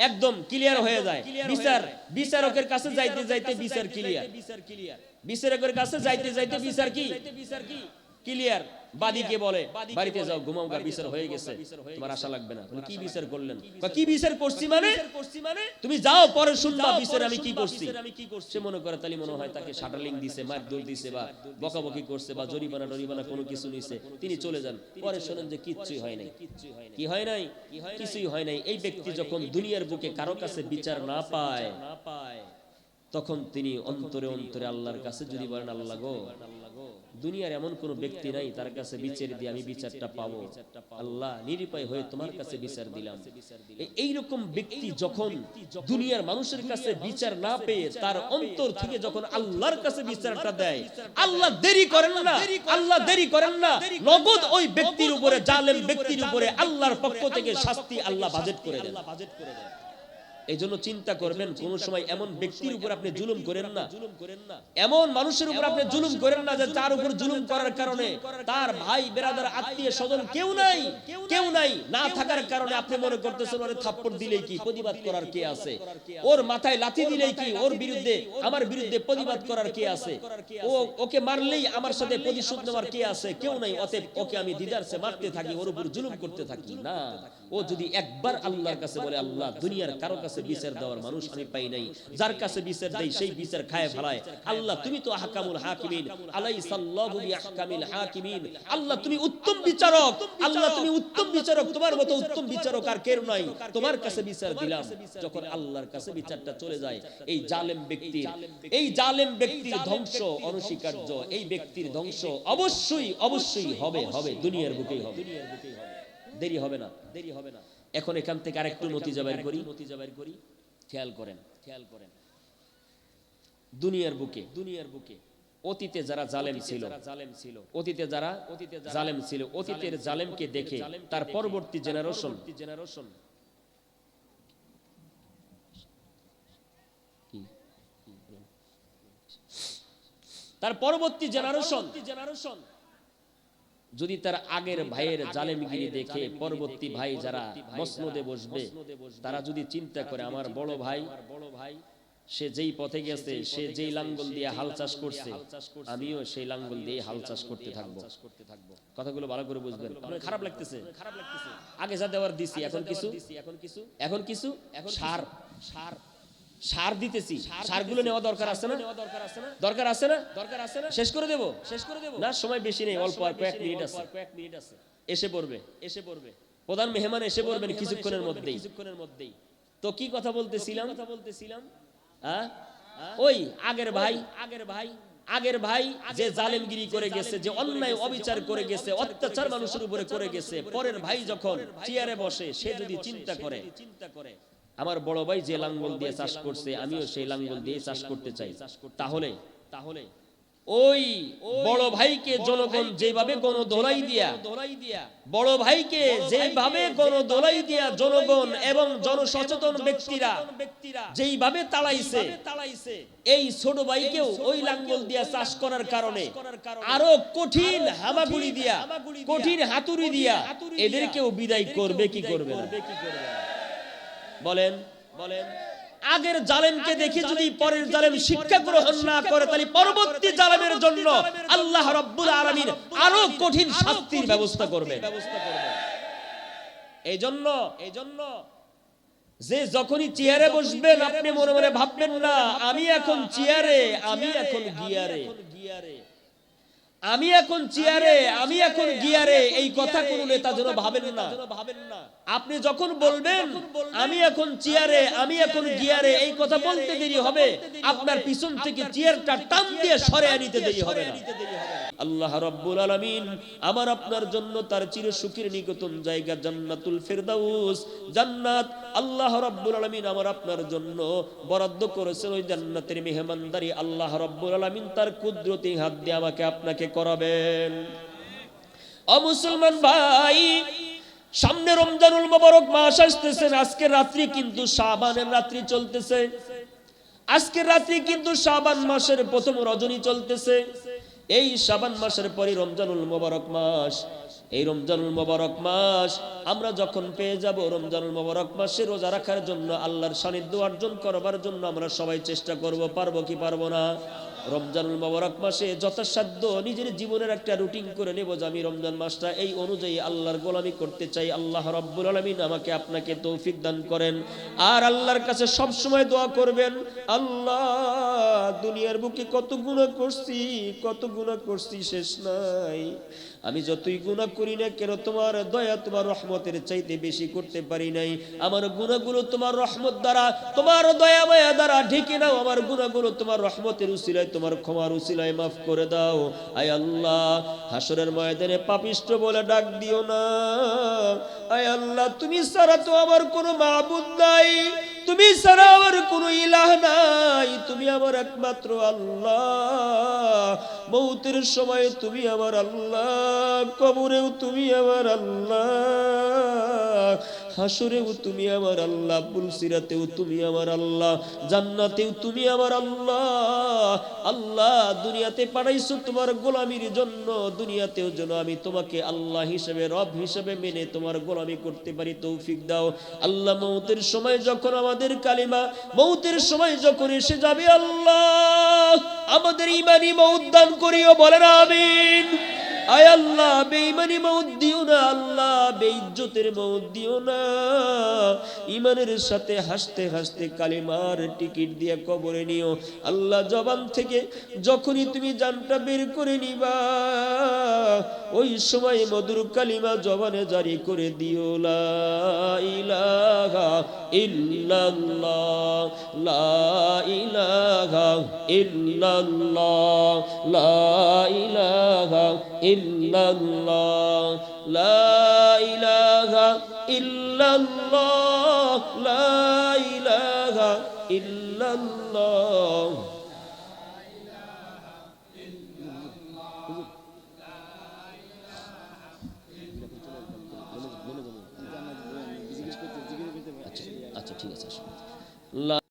একদম ক্লিয়ার হয়ে যায়। বিচারকের কাছে যাইতে যাইতে বিচার ক্লিয়ার, বিচারকের কাছে যাইতে যাইতে বিচার কি ক্লিয়ার। বাদীকে বলে, বাড়িতে যাও, ঘুমাও গা, বিচার হয়ে গেছে, তোমার আশা লাগবে না। তুমি কি বিচার করলেন? কি বিচার করছি মানে তুমি যাও, পরে শুনবা বিচার আমি কি করছি। সে মনে করে তালি মনে হয় তাকে শাটালিং দিছে, মারধর দিছে, বা বকাবকি করছে, বা জরিমানা টরিমানা কোনো কিছু নিছে, তিনি চলে যান। পরে শুনেন যে কিচ্ছুই হয় নাই, কি হয় নাই, কিছুই হয় নাই। এই ব্যক্তি যখন দুনিয়ার বুকে কারো কাছে বিচার না পায়, তখন তিনি অন্তরে অন্তরে আল্লাহর কাছে যদি বলেন, আল্লাহ গো, দুনিয়ার এমন কোন ব্যক্তি নাই তার কাছে বিচার দিয়ে আমি বিচারটা পাবো, আল্লাহ নিরুপায় হয়ে তোমার কাছে বিচার দিলাম। এইরকম ব্যক্তি যখন দুনিয়ার মানুষের কাছে বিচার না পেয়ে তার অন্তর থেকে যখন আল্লাহর কাছে বিচারটা দেয়, আল্লাহ দেরি করেন না, আল্লাহ দেরি করেন না, নগদ ওই ব্যক্তির উপরে, জালেম ব্যক্তির উপরে আল্লাহর পক্ষ থেকে শাস্তি আল্লাহ বাজেট করে দেন। এই জন্য চিন্তা করবেন, কোন সময় এমন ব্যক্তির উপর আপনি জুলুম করেন না, এমন মানুষের উপর আপনি জুলুম করেন না যে তার উপর জুলুম করার কারণে তার ভাই বেরাদার আত্মীয় স্বজন কেউ নাই না থাকার কারণে আপনি মনে করতেছেন ওরে থাপ্পড় দিলেই কি প্রতিবাদ করার কে আছে, ওর মাথায় লাথি দিলেই কি ওর বিরুদ্ধে আমার বিরুদ্ধে প্রতিবাদ করার কে আছে, ওকে মারলেই আমার সাথে প্রতিশোধ নেওয়ার কে আছে, কেউ নাই, অতএব ওকে আমি দিদারসে মারতে থাকি, ওর উপর জুলুম করতে থাকি না। ও যদি একবার আল্লাহর কাছে বলে, আল্লাহ দুনিয়ার কারো কাছে বিচার দেওয়ার মানুষ আমি পাই নাই, যার কাছে বিচার দেই সেই বিচার খায় ফেলায়, আল্লাহ তুমি তো আহকামুল হাকিমিন, আলাইসাল্লাহু বিআহকামিল হাকিমিন, আল্লাহ তুমি উত্তম বিচারক, আল্লাহ তুমি উত্তম বিচারক, তোমার মতো উত্তম বিচারক আর কেউ নাই, তোমার কাছে বিচার দিলাম। যখন আল্লাহর কাছে বিচারটা চলে যায়, এই জালেম ব্যক্তির ধ্বংস অনস্বীকার্য, এই ব্যক্তির ধ্বংস অবশ্যই হবে, দুনিয়ার বুকেই হবে, দেরি হবে না। এখন এখান থেকে আরেকটু নতিজা বের করি, খেয়াল করেন দুনিয়ার বুকে অতীতে যারা জালেম ছিল, অতীতের জালেমকে দেখে তার পরবর্তী জেনারেশন যদি তার আগের ভাইয়ের জালেমগিরি দেখে পরবর্তী ভাই যারা মসনদে বসবে, তারা যদি চিন্তা করে আমার বড় ভাই সে যেই পথে গেছে, সে যেই লাঙ্গল দিয়ে হাল চাষ করছে, আমিও সেই লাঙ্গল দিয়ে হাল চাষ করতে থাকবো। কথাগুলো ভালো করে বুঝবেন। আপনার খারাপ লাগতেছে? আগে যা দেওয়ার দিছি, এখন কিছু সার দিতেছি, সারগুলো নেওয়া দরকার আছে না? শেষ করে দেব না, সময় বেশি নেই, অল্প আর কয়েক মিনিট আছে। এসে পড়বে প্রধান মেহমান, এসে পড়বেন কিছুক্ষণের মধ্যেই। তো কি কথা বলতেছিলাম? ওই আগের ভাই যে জালেমগিরি করে গেছে, যে অন্যায় অবিচার করে গেছে, অত্যাচার মানুষের উপরে করে গেছে, পরের ভাই যখন চেয়ারে বসে, সে যদি চিন্তা করে আমার বড় ভাই যে লাঙ্গল দিয়ে চাষ করছে, আমিও সেই লাঙ্গল দিয়ে চাষ করতে চাই, তাহলে ওই বড় ভাইকে জনগণ যেভাবে গণদোলাই দিয়া জনগণ এবং জনসচেতন ব্যক্তিরা যেইভাবে তাড়াইছে, এই ছোট ভাইকেও ওই লাঙ্গল দিয়া চাষ করার কারণে আরো কঠিন হামাগুড়ি দিয়া, কঠিন হাতুড়ি দিয়া এদেরকেও বিদায় করবে কি করবে না? বলেন আগের জালেমকে দেখে যদি পরের জালেম শিক্ষা গ্রহণ না করে, তাহলে পরবর্তী জালেমের জন্য আল্লাহ রাব্বুল আলামিন আরো কঠিন শাস্তির ব্যবস্থা করবে। এই জন্য যে যখনই চেয়ারে বসবেন, আপনি মনে মনে ভাববেন না আমি এখন চেয়ারে, আমি এখন গিয়ারে, এই কথা কোন নেতা যেন ভাবেন না। আপনি যখন বলবেন আমি এখন চেয়ারে, আমি এখন গিয়ারে, এই কথা বলতে দেরি হবে, আপনার পিছন থেকে চেয়ারটা টান দিয়ে সরিয়ে নিতে দেরি হবে না। আল্লাহ রাব্বুল আলামিন আমার আপনার জন্য তার চির সুখের নিকটতম জায়গা জান্নাতুল ফেরদাউস, জান্নাত আল্লাহ রাব্বুল আলামিন আমার আপনার জন্য বরাদ্দ করেছেন। ওই জান্নাতের মেহমানদারি আল্লাহ রাব্বুল আলামিন তার কুদরতি হাত দিয়ে আমাকে আপনাকে করাবেন। ও মুসলমান ভাই, সামনে রমজানুল মুবারক মাস আসতেছেন। আজকের রাত্রি কিন্তু শাবানের রাত্রি চলতেছে, আজকের রাত্রি কিন্তু শাবান মাসের প্রথম রজনী চলতেছে। এই শাবান মাসের পরে রমজানুল মুবারক মাস। এই রমজানুল মুবারক মাস আমরা যখন পেয়ে যাব, রমজানুল মুবারক মাসে রোজা রাখার জন্য, আল্লাহর সান্নিধ্য অর্জন করবার জন্য আমরা সবাই চেষ্টা করব, পারবো কি পারবো না? রমজানুল মুবারক মাসে যথাসাধ্য নিজের জীবনের একটা রুটিন করে নেব যে আমি রমজান মাসটা এই অনুযায়ী আল্লাহর গোলামি করতে চাই। আল্লাহ রাব্বুল আলামিন আমাকে আপনাকে তৌফিক দান করেন। আর আল্লাহর কাছে সব সময় দোয়া করবেন, আল্লাহ দুনিয়ার বুকে কত গুনাহ করছি শেষ নাই। আমি যতই গুনাহ করি না কেন, তোমার দয়া তোমার রহমতের চাইতে বেশি করতে পারি নাই। আমার গুনাহগুলো তোমার রহমত দ্বারা, তোমার দয়া মায়া দ্বারা ঢেকে নাও। আমার গুনাহগুলো তোমার রহমতের উসিলায়, তোমার ক্ষমার উসিলায় মাফ করে দাও। আয় আল্লাহ, হাসরের ময়দানে পাপিষ্ঠ বলে ডাক দিও না। আয় আল্লাহ, তুমি ছাড়া তো আমার কোনো মাবুদ নাই, তুমি ছাড়া আমার কোনো ইলাহ নাই, তুমি আমার একমাত্র আল্লাহ। মৌতের সময় তুমি আমার আল্লাহ, কবরেও তুমি আমার আল্লাহ। হাসরেও তুমি আমার আল্লাহ, পুলসিরাতেও তুমি আমার আল্লাহ, জান্নাতেও তুমি আমার আল্লাহ। আল্লাহ দুনিয়াতে পাঠাইছো তোমার গোলামির জন্য, দুনিয়াতেও যেন আমি তোমাকে আল্লাহ হিসেবে, রব হিসেবে মেনে তোমার গোলামি করতে পারি, তৌফিক দাও আল্লাহ। মৌতের সময় যখন আমাদের কালিমা, মৌতের সময় যখন এসে যাবে আল্লাহ, আমাদের ঈমানি মউত দান করিও, বলেন আমিন। আয় আল্লাহ বেঈমানি মউত দিও না আল্লাহ, বেইজ্জতের মউত দিও না। ঈমানের সাথে হাসতে হাসতে কালিমার টিকিট দিয়ে কবরে নিও আল্লাহ। জবান থেকে যখনই তুমি জানটা বের করে নিবা, ওই সময় মধুর কালিমা জবানে জারি করে দিও, লা ইলাহা ইল্লাল্লাহ, লা ইলাহা ইল্লাল্লাহ, লা ইলাহা ইল্লাল্লাহ, লা ইলাহা ইল্লাল্লাহ, লা ইলাহা ইল্লাল্লাহ। আচ্ছা ঠিক আছে।